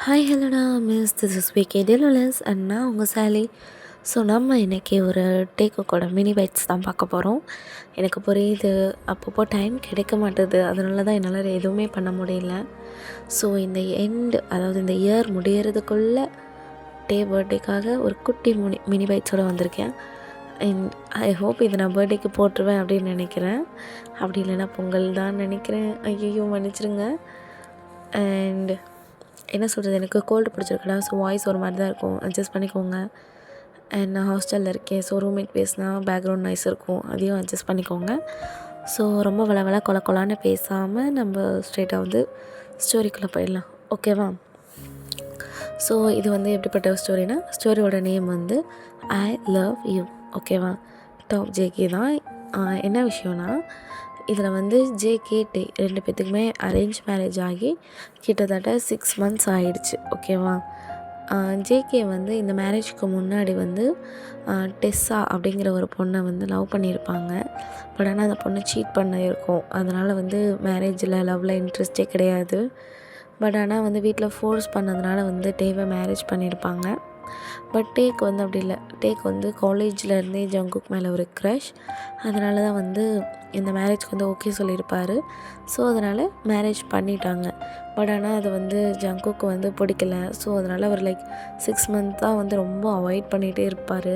Hi ஹலோடா miss this is VK டெலுலஸ் and நான் உங்கள் சாலி. ஸோ நம்ம இன்றைக்கி ஒரு டேக்கோட மினி பைட்ஸ் தான் பார்க்க போகிறோம். எனக்கு புரியுது, அப்பப்போ டைம் கிடைக்க மாட்டுது, அதனால தான் என்னால் எதுவுமே பண்ண முடியல. ஸோ இந்த அதாவது இந்த இயர் முடியறதுக்குள்ளே பர்த்டேக்காக ஒரு குட்டி மினி பைட்ஸோடு வந்திருக்கேன். அண்ட் ஐ ஹோப் இதை நான் பர்த்டேக்கு போட்டுருவேன் அப்படின்னு நினைக்கிறேன். அப்படி இல்லைன்னா பொங்கல் தான் நினைக்கிறேன். ஐயோ மன்னிச்சிருங்க. அண்ட் என்ன சொல்கிறது, எனக்கு கோல்டு பிடிச்சிருக்குடா. ஸோ வாய்ஸ் ஒரு மாதிரி தான் இருக்கும், அட்ஜஸ்ட் பண்ணிக்கோங்க. அண்ட் நான் ஹாஸ்டலில் இருக்கேன். ஸோ ரூம்மேட் பேசினா பேக்ரவுண்ட் நாய்ஸ் இருக்கும், அதையும் அட்ஜஸ்ட் பண்ணிக்கோங்க. ஸோ ரொம்ப வள கொலான்னு பேசாமல் நம்ம ஸ்ட்ரெயிட்டாக வந்து ஸ்டோரிக்குள்ளே போயிடலாம், ஓகேவா? ஸோ இது வந்து எப்படிப்பட்ட ஸ்டோரினா, ஸ்டோரியோட நேம் வந்து ஐ லவ் யூ, ஓகேவா? டாப் ஜேகே தான். என்ன விஷயம்னா, இதில் வந்து ஜேகே ரெண்டு பேர்த்துக்குமே அரேஞ்ச் மேரேஜ் ஆகி கிட்டத்தட்ட 6 months ஆகிடுச்சு, ஓகேவா? ஜேகே வந்து இந்த மேரேஜ்க்கு முன்னாடி வந்து டெஸ்ஸா அப்படிங்கிற ஒரு பொண்ணை வந்து லவ் பண்ணியிருப்பாங்க. பட் ஆனால் அந்த பொண்ணை சீட் பண்ணியிருக்கோம். அதனால் வந்து மேரேஜில் லவ்வில் இன்ட்ரெஸ்டே கிடையாது. பட் ஆனால் வந்து வீட்டில் ஃபோர்ஸ் பண்ணதுனால வந்து டேவை மேரேஜ் பண்ணியிருப்பாங்க. பட் டேக் வந்து அப்படி இல்லை. டேக் வந்து காலேஜ்லேருந்தே ஜங்குக் மேலே ஒரு க்ரஷ். அதனால தான் வந்து இந்த மேரேஜ்க்கு வந்து ஓகே சொல்லியிருப்பார். ஸோ அதனால் மேரேஜ் பண்ணிட்டாங்க. பட் ஆனால் அது வந்து ஜங்குக்கு வந்து பிடிக்கல. ஸோ அதனால் அவர் 6 month தான் வந்து ரொம்ப அவாய்ட் பண்ணிகிட்டே இருப்பார்.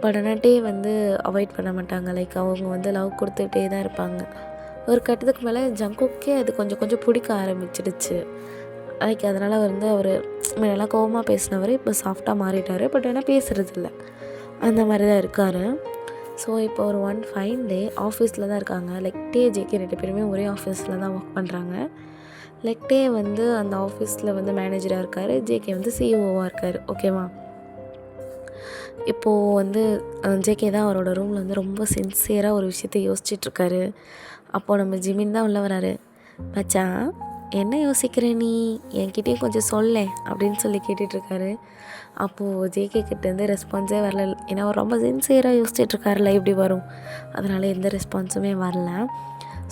பட் ஆனால் டே வந்து அவாய்ட் பண்ண மாட்டாங்க. அவங்க வந்து லவ் கொடுத்துட்டே தான் இருப்பாங்க. ஒரு கட்டத்துக்கு மேலே ஜங்குக்கே அது கொஞ்சம் கொஞ்சம் பிடிக்க ஆரம்பிச்சிடுச்சு. அதனால் வந்து அவர் முன்னெல்லாம் கோவமாக பேசினவர் இப்போ சாஃப்டாக மாறிட்டார். பட் ஆனால் பேசுகிறதில்ல, அந்த மாதிரி தான் இருக்கார். ஸோ இப்போ ஒரு ஒன் ஃபைன் டே ஆஃபீஸில் தான் இருக்காங்க. டே ஜேகே 2 பேருமே ஒரே ஆஃபீஸில் தான் ஒர்க் பண்ணுறாங்க. டே வந்து அந்த ஆஃபீஸில் வந்து மேனேஜராக இருக்கார், ஜேகே வந்து சிஇஓவாக இருக்கார், ஓகேவா? இப்போது வந்து ஜேகே தான் அவரோட ரூமில் வந்து ரொம்ப சின்சியராக ஒரு விஷயத்தை யோசிச்சிட்ருக்காரு. அப்போது நம்ம ஜிமின் தான் உள்ளே வராரு. மச்சான், என்ன யோசிக்கிற நீ, என்கிட்டயே கொஞ்சம் சொல்லேன் அப்படின்னு சொல்லி கேட்டுட்ருக்காரு. அப்போது ஜேகே கிட்டேருந்து ரெஸ்பான்ஸே வரல. ஏன்னா அவர் ரொம்ப சின்சியராக யோசிச்சிட்ருக்காருல, எப்படி வரும், அதனால் எந்த ரெஸ்பான்ஸுமே வரல.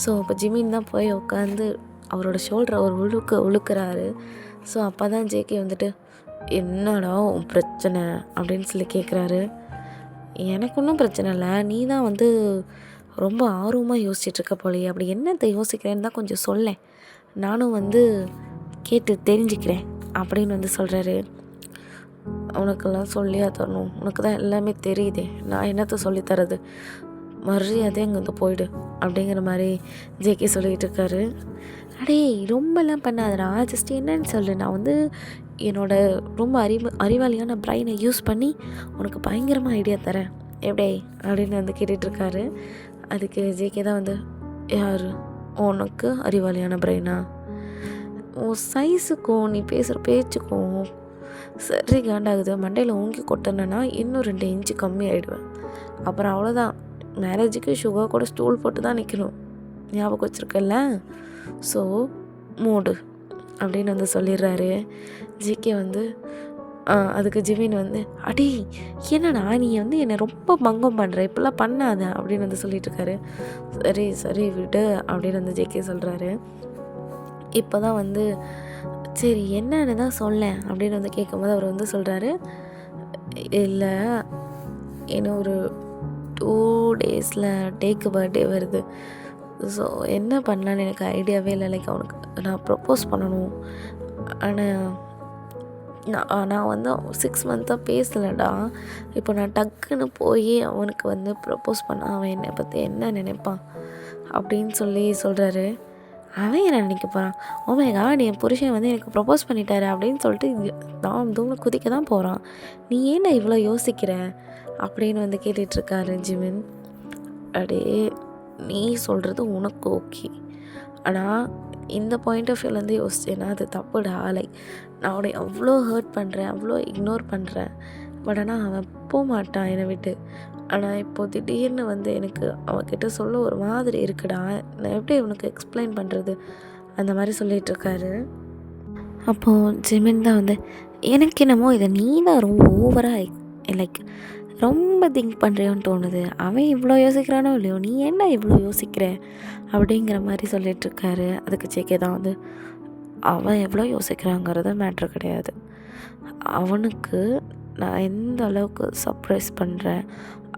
ஸோ அப்போ ஜிமின் தான் போய் உட்காந்து அவரோட ஷோல்டரை ஒரு உழுக்கிறாரு. ஸோ அப்போ தான் ஜேகே வந்துட்டு, என்னடா உன் பிரச்சனை அப்படின்னு சொல்லி கேட்குறாரு. எனக்கு ஒன்றும் பிரச்சனை இல்லை, நீ தான் வந்து ரொம்ப ஆர்வமாக யோசிச்சிட்ருக்க போலையே, அப்படி என்னத்தை யோசிக்கிறேன்னு தான் கொஞ்சம் சொல்லேன், நானும் வந்து கேட்டு தெரிஞ்சுக்கிறேன் அப்படின்னு வந்து சொல்கிறாரு. உனக்கெல்லாம் சொல்லியா தரணும், உனக்கு தான் எல்லாமே தெரியுதே, நான் என்னத்தை சொல்லித்தரது, மரியாதை அங்கேருந்து போயிடு அப்படிங்கிற மாதிரி ஜேகே சொல்லிகிட்டு இருக்காரு. அடே ரொம்பலாம் பண்ணாதடா, ஜஸ்ட் என்னன்னு சொல்லு, நான் வந்து என்னோடய ரொம்ப அறிவாளியான பிரைனை யூஸ் பண்ணி உனக்கு பயங்கரமாக ஐடியா தரேன், எப்படி அப்படின்னு வந்து கேட்டுட்ருக்காரு. அதுக்கு ஜேகே தான் வந்து, யார் உனக்கு அறிவாளியான பிரெயினா, உன் சைஸுக்கும் நீ பேசுகிற பேச்சுக்கும் சரி காண்டாகுது, மண்டையில் ஓங்கி கொட்டினேன்னா இன்னும் 2 inch கம்மி ஆகிடுவேன், அப்புறம் அவ்வளோதான், மேரேஜுக்கு சுகர் கூட ஸ்டூல் போட்டு தான் நிற்கணும், ஞாபகம் வச்சுருக்கல, ஸோ மூடு அப்படின்னு வந்து சொல்லிடுறாரு. ஜிகே வந்து அதுக்கு ஜிமின் வந்து, அடி என்னடா நீ வந்து என்னை ரொம்ப பங்கம் பண்ணுற, இப்படிலாம் பண்ணாத அப்படின்னு வந்து சொல்லிட்டுருக்காரு. சரி விடு அப்படின்னு வந்து ஜேகே சொல்கிறாரு. இப்போ தான் வந்து சரி என்னன்னு தான் சொல்லேன் அப்படின்னு வந்து கேட்கும்போது அவர் வந்து சொல்கிறாரு, இல்லை இன்னும் ஒரு 2 days டேக்கு பர்த்டே வருது. ஸோ என்ன பண்ணலான்னு எனக்கு ஐடியாவே இல்லை. அவனுக்கு நான் ப்ரப்போஸ் பண்ணணும், ஆனால் நான் வந்து 6 month பேசலடா. இப்போ நான் டக்குன்னு போய் அவனுக்கு வந்து ப்ரப்போஸ் பண்ண அவன் என்னை பற்றி என்ன நினைப்பான் அப்படின்னு சொல்லி சொல்கிறாரு. அவன் என்ன நினைக்க போகிறான், ஓமேகா என் புருஷன் வந்து எனக்கு ப்ரப்போஸ் பண்ணிட்டாரு அப்படின்னு சொல்லிட்டு தான் தூரம் குதிக்க தான் போகிறான், நீ ஏன்டா இவ்வளோ யோசிக்கிற அப்படின்னு வந்து கேட்டுட்ருக்காரு ஜிமின். அடே நீ சொல்கிறது உனக்கு ஓகே, ஆனால் இந்த பாயிண்ட் ஆஃப் வியூலேருந்து யோசிச்சேன்னா அது தப்புடா. நான் அவனை அவ்வளோ ஹர்ட் பண்ணுறேன், அவ்வளோ இக்னோர் பண்ணுறேன், பட் ஆனால் அவன் போக மாட்டான் என்னை விட்டு. ஆனால் இப்போது திடீர்னு வந்து எனக்கு அவன்கிட்ட சொல்ல ஒரு மாதிரி இருக்குடா, நான் எப்படி அவனுக்கு எக்ஸ்பிளைன் பண்ணுறது அந்த மாதிரி சொல்லிகிட்ருக்காரு. அப்போது ஜிமின் தான் வந்து, எனக்கு என்னமோ இதை நீ தான் ரொம்ப ஓவராக ரொம்ப திங்க் பண்ணுறியோன்னு தோணுது, அவன் இவ்வளோ யோசிக்கிறானோ இல்லையோ, நீ என்ன இவ்வளோ யோசிக்கிற அப்படிங்கிற மாதிரி சொல்லிகிட்ருக்காரு. அதுக்கு ஜேகே தான் வந்து, அவன் எவ்வளோ யோசிக்கிறாங்கிறது மேட்ரு கிடையாது. அவனுக்கு நான் எந்த அளவுக்கு சர்ப்ரைஸ் பண்ணுறேன்,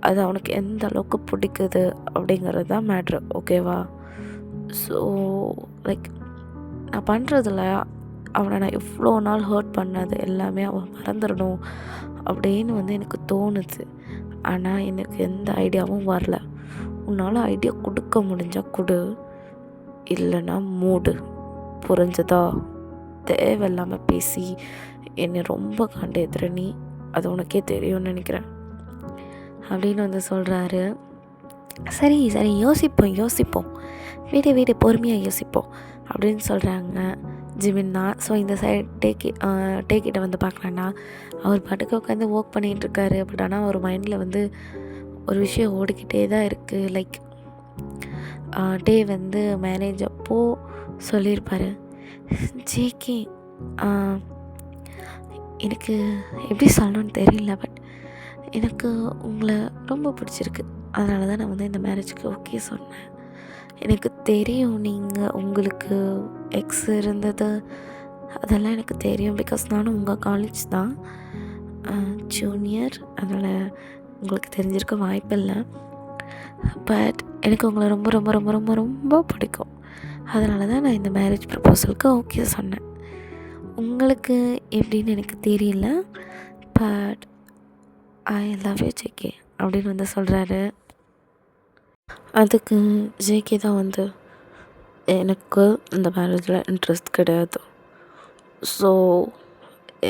அது அவனுக்கு எந்த அளவுக்கு பிடிக்குது அப்படிங்கிறது தான் மேட்ரு. ஓகேவா? ஸோ லைக் நான் பண்ணுறதில்ல அவனை நான் இவ்வளோ நாள் ஹர்ட் பண்ணது எல்லாமே அவன் மறந்துடணும் அப்படின்னு எனக்கு தோணுது. ஆனால் எனக்கு எந்த ஐடியாவும் வரல. உன்னால் ஐடியா கொடுக்க முடிஞ்சால் கொடு, இல்லைன்னா மூடு. புரிஞ்சதா? தேவையில்லாமல் பேசி என்னை ரொம்ப காண்டேத்துற நீ, அது உனக்கே தெரியும்னு நினைக்கிறேன் அப்படின்னு சொல்கிறாரு. சரி சரி யோசிப்போம் வீடு பொறுமையாக யோசிப்போம் அப்படின்னு சொல்கிறாங்க ஜிமின் தான். ஸோ இந்த சைடு டேக்கிட்ட பார்க்கலான்னா அவர் பாட்டுக்கு உட்காந்து ஒர்க் பண்ணிகிட்ருக்காரு. பட் ஆனால் அவர் மைண்டில் ஒரு விஷயம் ஓடிக்கிட்டே தான் இருக்குது. லைக் டே மேரேஜ் அப்போது சொல்லியிருப்பார், ஜேகே எனக்கு எப்படி சொல்லணும்னு தெரியல, பட் எனக்கு உங்களை ரொம்ப பிடிச்சிருக்கு, அதனால தான் நான் இந்த மேரேஜுக்கு ஓகே சொன்னேன். எனக்கு தெரியும் உங்களுக்கு எக்ஸ் இருந்தது, அதெல்லாம் எனக்கு தெரியும். பிகாஸ் நானும் உங்கள் காலேஜ் தான் ஜூனியர், அதனால் உங்களுக்கு தெரிஞ்சிருக்க வாய்ப்பில்லை. பட் எனக்கு உங்களை ரொம்ப ரொம்ப ரொம்ப ரொம்ப ரொம்ப பிடிக்கும், அதனால தான் நான் இந்த மேரேஜ் ப்ரப்போசலுக்கு ஓகே சொன்னேன். உங்களுக்கு எப்படின்னு எனக்கு தெரியல, but I love you JK அப்படின்னு சொல்கிறாரு. அதுக்கு ஜேகே தான் எனக்கு இந்த மேரேஜில் இன்ட்ரெஸ்ட் கிடையாது, ஸோ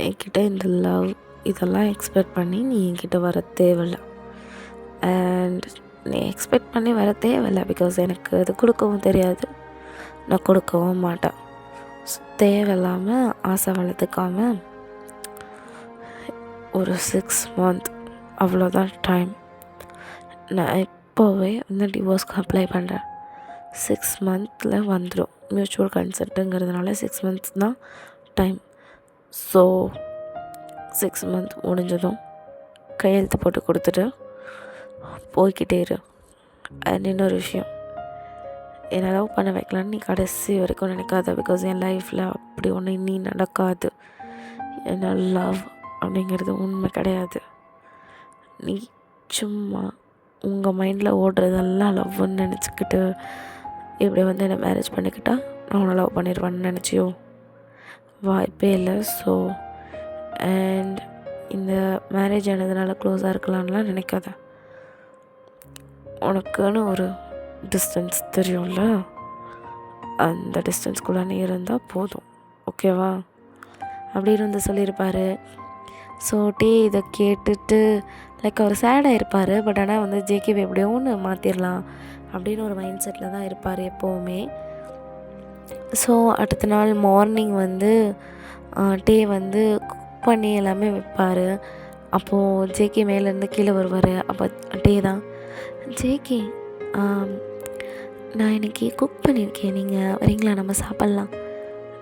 என்கிட்ட இந்த லவ் இதெல்லாம் எக்ஸ்பெக்ட் பண்ணி நீ என்கிட்ட வர தேவையில்லை. அண்ட் நீ எக்ஸ்பெக்ட் பண்ணி வர தேவையில்லை, பிகாஸ் எனக்கு அது கொடுக்கவும் தெரியாது, நான் கொடுக்கவும் மாட்டேன். தேவையில்லாமல் ஆசை வளர்த்துக்காமல் ஒரு 6 month அவ்வளோதான் டைம். நான் இப்போவே டிவோர்ஸ்க்கு அப்ளை பண்ணுறேன். 6 months வந்துடும். மியூச்சுவல் கன்சென்ட்டுங்கிறதுனால 6 months தான் டைம். ஸோ 6 month முடிஞ்சதும் கையெழுத்து போட்டு கொடுத்துட்டு போய்கிட்டே இரு. அண்ட் இன்னொரு விஷயம், என்னை லவ் பண்ண வைக்கலான்னு நீ கடைசி வரைக்கும் நினைக்காத, பிகாஸ் என் லைஃப்பில் அப்படி ஒன்று இனி நடக்காது. என்ன லவ் அப்படிங்கிறது உண்மை கிடையாது. நீ சும்மா உங்கள் மைண்டில் ஓடுறதெல்லாம் லவ்வுன்னு நினச்சிக்கிட்டு இப்படி என்னை மேரேஜ் பண்ணிக்கிட்டா நான் உன்னை லவ் பண்ணிடுவேன்னு நினச்சியோ? வாய்ப்பே இல்லை. ஸோ அண்ட் இந்த மேரேஜ் ஆனதுனால க்ளோஸாக இருக்கலாம்லாம் நினைக்காத. உனக்குன்னு ஒரு டிஸ்டன்ஸ் தெரியும்ல, அந்த டிஸ்டன்ஸ்குள்ளே நீ இருந்தால் போதும், ஓகேவா அப்படின்னு சொல்லியிருப்பார். ஸோ இதை கேட்டுட்டு லைக் அவர் சேடாக இருப்பார். பட் ஆனால் ஜேகேவை எப்படியோ ஒன்று மாற்றிடலாம் அப்படின்னு ஒரு மைண்ட் செட்டில் தான் இருப்பார் எப்போவுமே. ஸோ அடுத்த நாள் மார்னிங் டே குக் பண்ணி எல்லாமே வைப்பார். அப்போது ஜேகே மேலேருந்து கீழே வருவார். அப்போ டே தான், ஜேகே நான் இன்றைக்கி குக் பண்ணியிருக்கேன், நீங்கள் வரீங்களா, நம்ம சாப்பிட்லாம்,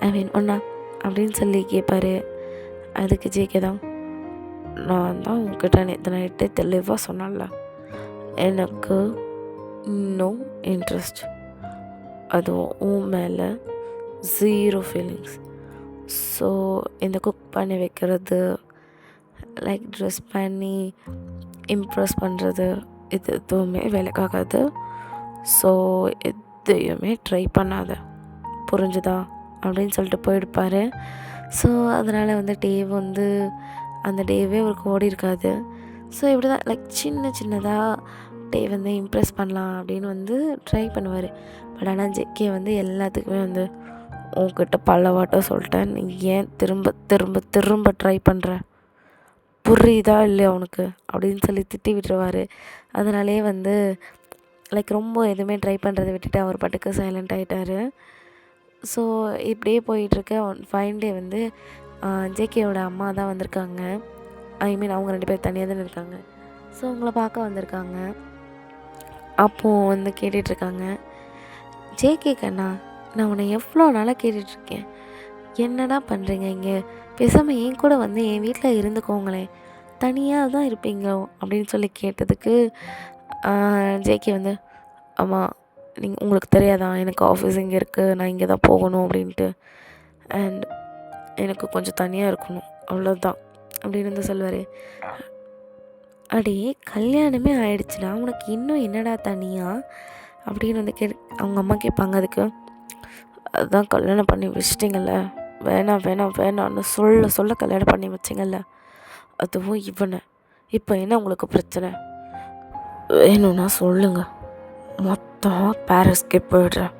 ஐ மீன் ஒன்றா அப்படின்னு கேட்பார். அதுக்கு ஜேகே தான், நான் தான் உங்ககிட்ட நேற்று நைட்டு தெளிவாக சொன்னேன்ல, எனக்கு இன்னும் இன்ட்ரெஸ்ட், அதுவும் உன் மேலே 0 feelings. ஸோ இந்த குக் பண்ணி வைக்கிறது, லைக் ட்ரெஸ் பண்ணி இம்ப்ரெஸ் பண்ணுறது, இது எதுவுமே வேலைக்காகாது. ஸோ எதையுமே ட்ரை பண்ணாத, புரிஞ்சுதா அப்படின்னு சொல்லிட்டு போயிடுப்பார். ஸோ அதனால் டே அந்த டேவே அவருக்கு ஓடி இருக்காது. ஸோ இப்படி தான் லைக் சின்னதாக டே இம்ப்ரெஸ் பண்ணலாம் அப்படின்னு ட்ரை பண்ணுவார். பட் ஆனால் ஜேகே எல்லாத்துக்குமே உன்கிட்ட பல்லவாட்டம் சொல்லிட்டேன், நீ ஏன் திரும்ப திரும்ப திரும்ப ட்ரை பண்ணுற, புரியுதா இல்லையா உனக்கு அப்படின்னு திட்டி விட்டுருவார். அதனாலே லைக் ரொம்ப எதுவுமே ட்ரை பண்ணுறதை விட்டுட்டு அவர் பாட்டுக்கு சைலண்ட் ஆகிட்டார். ஸோ இப்படியே போயிட்டுருக்க ஃபைன் டே ஜேகேயோட அம்மா தான் வந்திருக்காங்க. ஐ மீன் அவங்க 2 பேர் தனியாக தானே இருக்காங்க. ஸோ அவங்கள பார்க்க வந்திருக்காங்க. அப்போது கேட்டுட்ருக்காங்க, ஜேகே கண்ணா, நான் உன்னை எவ்வளோ நாளாக கேட்டுட்ருக்கேன், என்னடா பண்ணுறீங்க இங்கே, பேசாமல் என் கூட என் வீட்டில் இருந்துக்கோங்களேன், தனியாக தான் இருப்பீங்களோ அப்படின்னு கேட்டதுக்கு ஜேகே ஆமாம், உங்களுக்கு தெரியாதா, எனக்கு ஆஃபீஸ் இங்கே இருக்குது, நான் இங்கே தான் போகணும் அப்படின்ட்டு, அண்ட் எனக்கு கொஞ்சம் தனியாக இருக்கணும், அவ்வளோதான் அப்படின்னு வந்து சொல்லுவார். அடே கல்யாணமே ஆயிடுச்சுடா, உனக்கு இன்னும் என்னடா தனியாக அப்படின்னு வந்து அவங்க அம்மா கேட்பாங்க. அதுக்கு அதுதான் கல்யாணம் பண்ணி வச்சிட்டிங்கல்ல, வேணாம் வேணாம் வேணான்னு சொல்ல சொல்ல கல்யாணம் பண்ணி வச்சிங்கல்ல, அதுவும் இவனை, இப்போ என்ன உங்களுக்கு பிரச்சனை? வேணும்னா சொல்லுங்க, மொத்தமாக பாரிஸ்க்கே போயிடுறேன்,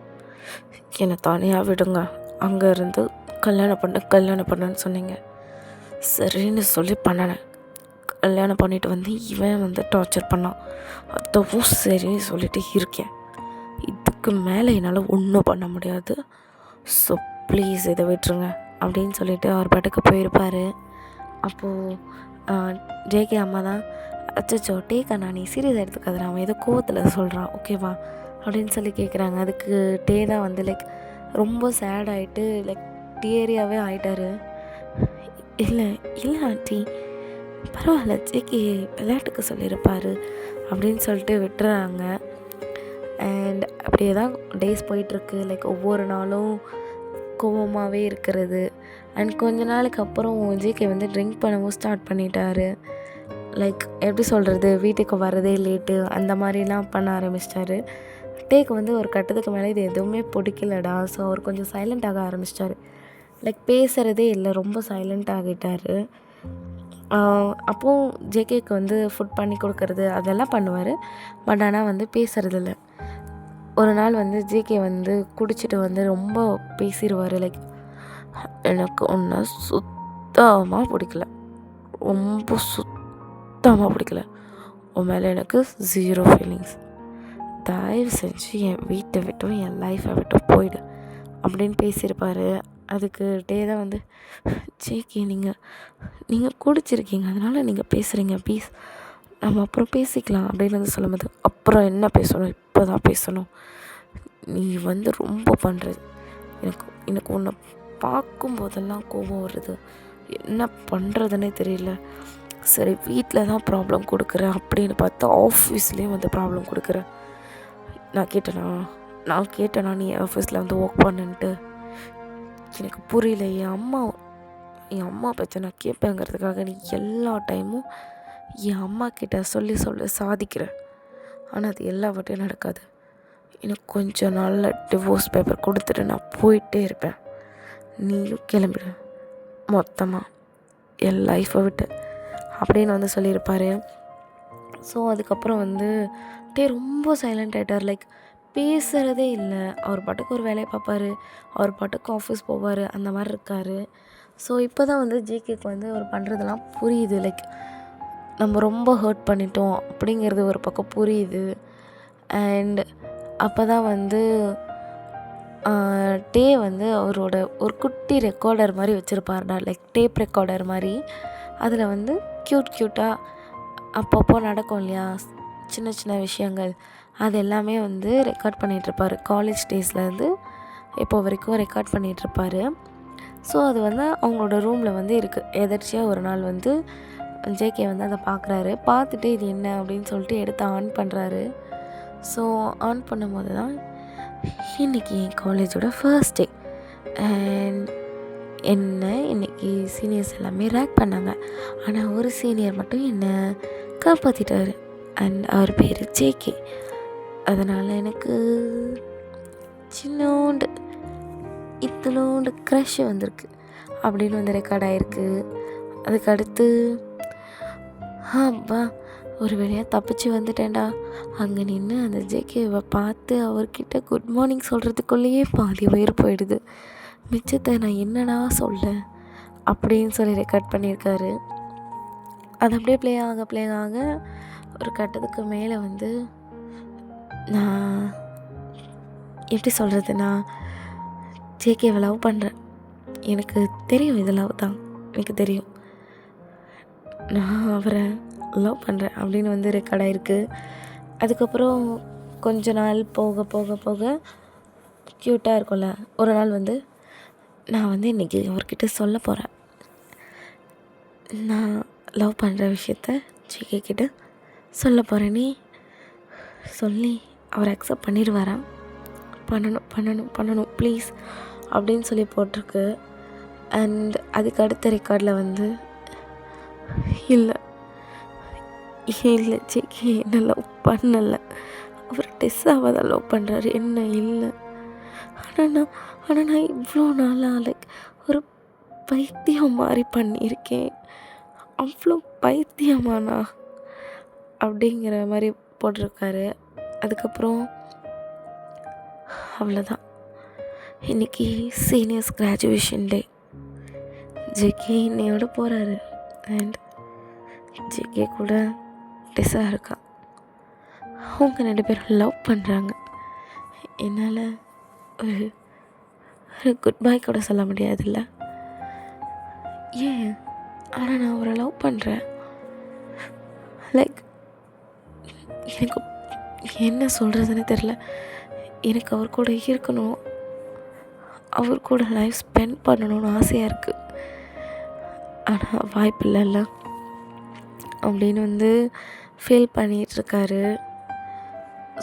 என்னை தனியாக விடுங்க, அங்கே இருந்து கல்யாணம் பண்ணுன்னு சொன்னீங்க, சரின்னு சொல்லி பண்ணினேன். கல்யாணம் பண்ணிட்டு வந்து இவன் வந்து டார்ச்சர் பண்ணான், அதுவும் சரின்னு சொல்லிட்டு இருக்கேன். இதுக்கு மேலே என்னால் ஒன்றும் பண்ண முடியாது, ஸோ ப்ளீஸ் இதை விட்டுருங்க அப்படின்னு சொல்லிட்டு அவர் பாட்டுக்கு போயிருப்பார். அப்போது ஜேகே அம்மா தான், அச்சோ டேக்கண்ணா நீ சீரியஸ் எடுத்துக்காத, அவன் ஏதோ கோவத்தில் சொல்கிறான் ஓகேவா அப்படின்னு சொல்லி கேட்குறாங்க. அதுக்கு டே தான் வந்து லைக் ரொம்ப சேட் ஆகிட்டு லைக் டியரியாகவே ஆகிட்டாரு. இல்லை இல்லை ஆண்டி பரவாயில்ல, ஜேகே விளையாட்டுக்கு சொல்லியிருப்பார் அப்படின்னு சொல்லிட்டு விட்டுறாங்க. அண்ட் அப்படியே தான் டேஸ் போயிட்டுருக்கு. லைக் ஒவ்வொரு நாளும் கோவமாகவே இருக்கிறது. அண்ட் கொஞ்ச நாளுக்கு அப்புறம் ஜேகே வந்து ட்ரிங்க் பண்ணவும் ஸ்டார்ட் பண்ணிட்டாரு. லைக் எப்படி சொல்கிறது, வீட்டுக்கு வரதே லேட்டு அந்த மாதிரிலாம் பண்ண ஆரம்பிச்சிட்டாரு. டேக்கு வந்து ஒரு கட்டத்துக்கு மேலே இது எதுவுமே பிடிக்கலடா, ஸோ அவர் கொஞ்சம் சைலண்ட் ஆக ஆரம்பிச்சிட்டாரு. லைக் பேசுகிறதே இல்லை, ரொம்ப சைலண்ட் ஆகிட்டார். அப்போது ஜேகேக்கு வந்து ஃபுட் பண்ணி கொடுக்கறது அதெல்லாம் பண்ணுவார், பட் ஆனால் வந்து பேசுகிறதில்ல. ஒரு நாள் வந்து ஜேகே வந்து குடிச்சிட்டு வந்து ரொம்ப பேசிடுவார். லைக் எனக்கு ஒன்று சுத்தமாக பிடிக்கல, ரொம்ப சுத்தமாக பிடிக்கல, உன் மேலே எனக்கு 0 ஃபீலிங்ஸ், தயவு செஞ்சு என் வீட்டை விட்டும் என் லைஃப்பை விட்டும் போயிடு அப்படின்னு பேசியிருப்பார். அதுக்கு டே தான் வந்து, ஜேகே நீங்கள் குடிச்சிருக்கீங்க, அதனால் நீங்கள் பேசுகிறீங்க, ப்ளீஸ் நம்ம அப்புறம் பேசிக்கலாம் அப்படின்னு வந்து சொல்லும்போது, அப்புறம் என்ன பேசணும், இப்போ தான் பேசணும், நீ வந்து ரொம்ப பண்ணுறது, எனக்கு உன்னை பார்க்கும்போதெல்லாம் கோபம் வருது, என்ன பண்ணுறதுனே தெரியல, சரி வீட்டில் தான் ப்ராப்ளம் கொடுக்குறேன் அப்படின்னு பார்த்தா ஆஃபீஸ்லேயும் வந்து ப்ராப்ளம் கொடுக்குறேன், நான் கேட்டேனா நீ ஆஃபீஸில் வந்து ஒர்க் பண்ணுன்ட்டு, எனக்கு புரியல, என் அம்மா பேச்சை நான் கேட்பேங்கிறதுக்காக நீ எல்லா டைமும் என் அம்மா கிட்ட சொல்லி சாதிக்கிற, ஆனால் அது எல்லா வாட்டியும் நடக்காது, எனக்கு கொஞ்சம் நாளில் டிவோர்ஸ் பேப்பர் கொடுத்துட்டு நான் போயிட்டே இருப்பேன், நீயும் கிளம்பிடு மொத்தமாக என் லைஃப்பை விட்டு அப்படின்னு வந்து சொல்லியிருப்பார். ஸோ அதுக்கப்புறம் வந்து ரொம்ப சைலண்ட் ஆகிட்டார். லைக் பேசுகிறதே இல்லை, அவர் பாட்டுக்கு ஒரு வேலையை பார்ப்பார், அவர் பாட்டுக்கு ஆஃபீஸ் போவார், அந்த மாதிரி இருக்கார். ஸோ இப்போ தான் வந்து ஜேகேக்கு வந்து அவர் பண்ணுறதெல்லாம் புரியுது. லைக் நம்ம ரொம்ப ஹர்ட் பண்ணிட்டோம் அப்படிங்கிறது ஒரு பக்கம் புரியுது. அண்ட் அப்போ தான் வந்து டே வந்து அவரோட ஒரு குட்டி ரெக்கார்டர் மாதிரி வச்சுருப்பாருடா, லைக் டேப் ரெக்கார்டர் மாதிரி. அதில் வந்து க்யூட்டாக அப்பப்போ நடக்கும் இல்லையா சின்ன சின்ன விஷயங்கள், அது எல்லாமே வந்து ரெக்கார்ட் பண்ணிகிட்ருப்பார். காலேஜ் டேஸ்லேருந்து இப்போ வரைக்கும் ரெக்கார்ட் பண்ணிகிட்ருப்பார். ஸோ அது வந்து அவங்களோட ரூமில் வந்து இருக்குது. எதர்ச்சியாக ஒரு நாள் வந்து ஜேகே வந்து அதை பார்க்குறாரு. பார்த்துட்டு இது என்ன அப்படின்னு சொல்லிட்டு எடுத்து ஆன் பண்ணுறாரு. ஸோ ஆன் பண்ணும்போது தான் இன்றைக்கி என் காலேஜோட ஃபர்ஸ்ட் டே, அண்ட் இன்றைக்கி சீனியர்ஸ் எல்லாமே ரேக் பண்ணாங்க, ஆனால் ஒரு சீனியர் மட்டும் என்னை காப்பாற்றிட்டார். அண்ட் அவர் பேர் ஜேகே. அதனால் எனக்கு இத்தனோண்டு க்ரஷ் வந்திருக்கு அப்படின்னு வந்து ரெக்கார்ட் ஆகிருக்கு. அதுக்கு அடுத்து அப்பா ஒரு வழியாக தப்பிச்சு வந்துட்டேன்டா. அங்கே நின்று அந்த ஜேகேவை பார்த்து அவர்கிட்ட குட் மார்னிங் சொல்கிறதுக்குள்ளேயே பாதி வயிறு போயிடுது. மிச்சத்தை நான் என்னடா சொல்ல அப்படின்னு சொல்லி ரெக்கார்ட் பண்ணியிருக்காரு. அது அப்படியே ப்ளே ஆக ஒரு கட்டத்துக்கு மேலே வந்து நான் எப்படி சொல்கிறது, நான் ஜேகேவை லவ் பண்ணுறேன், எனக்கு தெரியும் இது லவ் தான், எனக்கு தெரியும், நான் அவரை லவ் பண்ணுறேன் அப்படின்னு வந்து ரெக்கார்ட் ஆகிருக்கு. அதுக்கப்புறம் கொஞ்ச நாள் போக போக போக க்யூட்டாக இருக்கும்ல, ஒரு நாள் வந்து நான் வந்து இன்றைக்கி அவர்கிட்ட சொல்ல போகிறேன், நான் லவ் பண்ணுற விஷயத்த ஜேகே கிட்ட சொல்ல போகிறேன், நீ சொல்லி அவர் அக்செப்ட் பண்ணிடுவாரா, பண்ணணும் ப்ளீஸ் அப்படின்னு சொல்லி போட்டிருக்கு. அண்ட் அதுக்கு அடுத்த ரெக்கார்டில் வந்து இல்லை இல்லை ஜேகே என்ன லவ் பண்ணலை, அவர் டெஸ்ஸாவை தான் லவ் பண்ணுறாரு, என்ன இல்லை. ஆனால் நான் இவ்வளோ நாளாக லைக் ஒரு பைத்தியம் மாதிரி பண்ணியிருக்கேன், அவ்வளோ பைத்தியமானா அப்படிங்கிற மாதிரி போட்டிருக்காரு. அதுக்கப்புறம் அவ்வளோதான். இன்றைக்கி சீனியர்ஸ் கிராஜுவேஷன் டே. ஜேகே இன்னையோட போகிறாரு. அண்ட் ஜேகே கூட டெஸ்ஸா இருக்கா. அவங்க 2 பேரும் லவ் பண்ணுறாங்க. என்னால் ஒரு குட் பை கூட சொல்ல முடியாதுல்ல. ஏன்? ஆனால் நான் அவரை லவ் பண்ணுறேன். லைக் எனக்கு என்ன சொல்கிறதுன்னு தெரில. எனக்கு அவர் கூட இருக்கணும், அவர் கூட லைஃப் ஸ்பெண்ட் பண்ணணும்னு ஆசையாக இருக்குது. ஆனால் வாய்ப்பு இல்லைல்ல அப்படின்னு வந்து ஃபீல் பண்ணிகிட்ருக்காரு.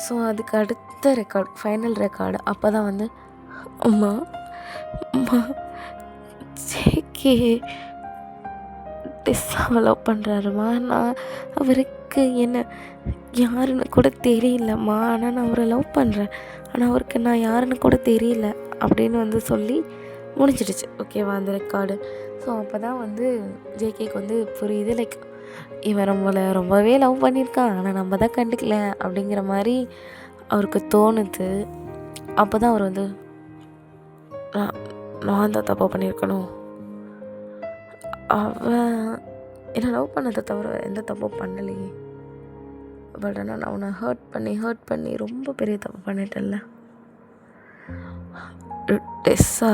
ஸோ அதுக்கு அடுத்த ரெக்கார்டு, ஃபைனல் ரெக்கார்டு. அப்போ தான் வந்து அம்மா ஜேகே டெஸ்ஸாவை லவ் பண்ணுறாருமா, நான் அவருக்கு என்ன யாருன்னு கூட தெரியலம்மா, ஆனால் நான் அவரை லவ் பண்ணுறேன், ஆனால் அவருக்கு நான் யாருன்னு கூட தெரியல அப்படின்னு வந்து சொல்லி முடிஞ்சிடுச்சு. ஓகேவா அந்த ரெக்கார்டு. ஸோ அப்போ தான் வந்து ஜேகேக்கு வந்து புரியுது, லைக் இவன் ரொம்பவே லவ் பண்ணியிருக்கான், ஆனால் நம்ம தான் கண்டுக்கல அப்படிங்கிற மாதிரி அவருக்கு தோணுது. அப்போ தான் அவர் வந்து நான் தான் தப்பாக பண்ணியிருக்கணும், அவன் என்னை லவ் பண்ணதை தவிர எந்த தப்பும் பண்ணலையே, பட் ஆனால் நான் அவனை ஹர்ட் பண்ணி ரொம்ப பெரிய தப்பு பண்ணிட்டேன்ல. டெஸ்ஸா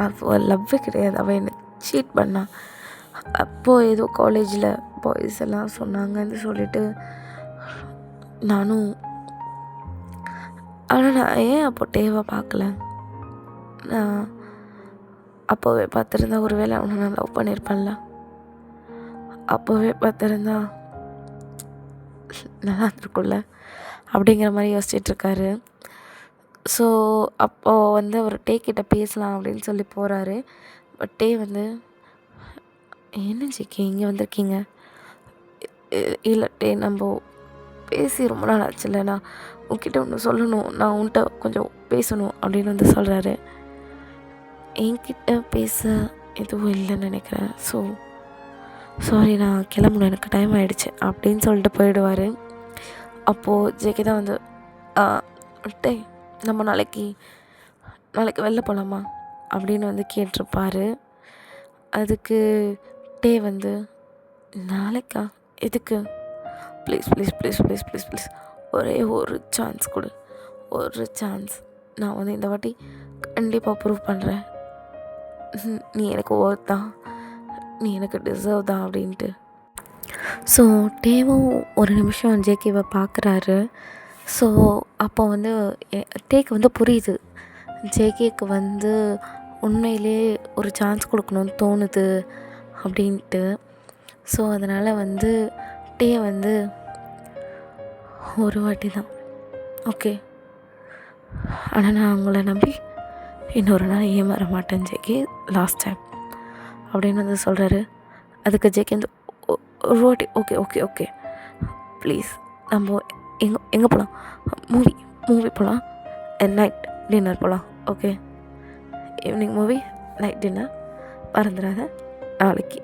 அவள் லவ்வே கிடையாது, அவள் என்னை சீட் பண்ணான். அப்போது ஏதோ காலேஜில் பாய்ஸ் எல்லாம் சொன்னாங்கன்னு சொல்லிட்டு நானும், ஆனால் நான் ஏன் அப்போ டேவை பார்க்கல, நான் அப்போவே பார்த்துருந்தா ஒரு வேளை அவனை நான் லவ் பண்ணியிருப்பேன்ல, அப்போவே பார்த்துருந்தா நல்லா இருந்திருக்கும்ல அப்படிங்கிற மாதிரி யோசிச்சிட்ருக்காரு. ஸோ அப்போது வந்து அவர் டே கிட்ட பேசலாம் அப்படின்னு சொல்லி போகிறாரு. பட் டே வந்து என்ன ஜேகே இங்கே வந்திருக்கீங்க, இல்லை டே நம்ம பேசி ரொம்ப நாள் ஆச்சுல்ல, நான் உன்கிட்ட ஒன்று சொல்லணும், நான் உன்கிட்ட கொஞ்சம் பேசணும் அப்படின்னு வந்து சொல்கிறாரு. என்கிட்ட பேச எதுவும் இல்லைன்னு நினைக்கிறேன், ஸோ சாரி நான் கிளம்பணும், எனக்கு டைம் ஆகிடுச்சு அப்படின்னு சொல்லிட்டு போயிடுவார். அப்போது ஜேகே தான் வந்து டே நம்ம நாளைக்கு வெளில போகலாமா அப்படின்னு வந்து கேட்டிருப்பார். அதுக்கு டே வந்து நாளைக்கா எதுக்கு, please please please please please please ஒரே ஒரு சான்ஸ் கொடு, ஒரு சான்ஸ், நான் வந்து இந்த வாட்டி கண்டிப்பாக ப்ரூவ் பண்ணுறேன், நீ எனக்கு ஒர்த் தான், நீ எனக்கு டிசர்வ் தான் அப்படின்ட்டு. ஸோ டேவும் ஒரு நிமிஷம் ஜேகேவை பார்க்குறாரு. ஸோ அப்போ வந்து டேக்கு வந்து புரியுது, ஜேகேக்கு வந்து உண்மையிலே ஒரு சான்ஸ் கொடுக்கணும்னு தோணுது அப்படின்ட்டு. ஸோ அதனால் வந்து டே வந்து ஒரு வாட்டி தான் ஓகே, ஆனால் நான் உங்களை நம்பி இன்னொரு நாள் ஏமாற மாட்டேன் ஜேகே, லாஸ்ட் டைம் அப்படின்னு வந்து சொல்கிறாரு. அதுக்கு ஜேகே வந்து ஒரு வாட்டி ஓகே ஓகே ஓகே ப்ளீஸ் நம்ம எங்கே போகலாம், மூவி போகலாம், நைட் டின்னர் போகலாம், okay evening movie night dinner மறந்துடாத நாளைக்கு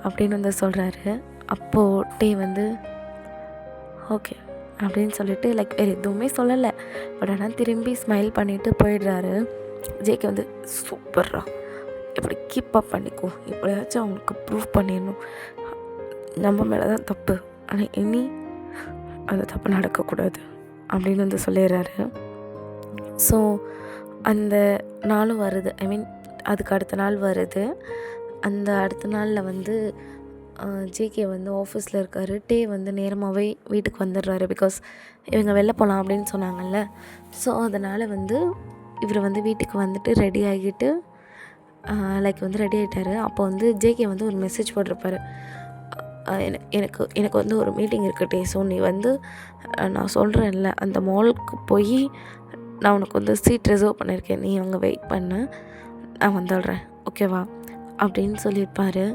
அப்படின்னு வந்து சொல்கிறாரு. அப்போது டே வந்து ஓகே அப்படின்னு சொல்லிட்டு லைக் வேறு எதுவுமே சொல்லலை, பட் ஆனால் திரும்பி ஸ்மைல் பண்ணிவிட்டு போயிடுறாரு. ஜேகே வந்து சூப்பர்ரா, இப்படி கீப்பப் பண்ணிக்கோ, எப்படியாச்சும் அவங்களுக்கு ப்ரூவ் பண்ணிடணும், நம்ம மேலே தான் தப்பு, ஆனால் இனி அந்த தப்பு நடக்கக்கூடாது அப்படின்னு வந்து சொல்லிடுறாரு. ஸோ அந்த நாளும் வருது, ஐ மீன் அதுக்கு அடுத்த நாள் வருது. அந்த அடுத்த நாளில் வந்து ஜேகே வந்து ஆஃபீஸில் இருக்கார். டே வந்து நேரமாகவே வீட்டுக்கு வந்துடுறாரு, பிகாஸ் இவங்க வெளில போகலாம் அப்படின்னு சொன்னாங்கல்ல. ஸோ அதனால் வந்து இவர் வந்து வீட்டுக்கு வந்துட்டு ரெடி ஆகிட்டு லைக் வந்து ரெடி ஆகிட்டார். அப்போ வந்து ஜேகே வந்து ஒரு மெசேஜ் போட்டிருப்பார், எனக்கு வந்து ஒரு மீட்டிங் இருக்கட்டே, ஸோ நீ வந்து நான் சொல்கிறேன்ல அந்த மாலுக்கு போய் நான் உனக்கு வந்து சீட் ரிசர்வ் பண்ணியிருக்கேன், நீ அங்கே வெயிட் பண்ண, நான் வந்துடுறேன் ஓகேவா அப்படின்னு சொல்லியிருப்பார்.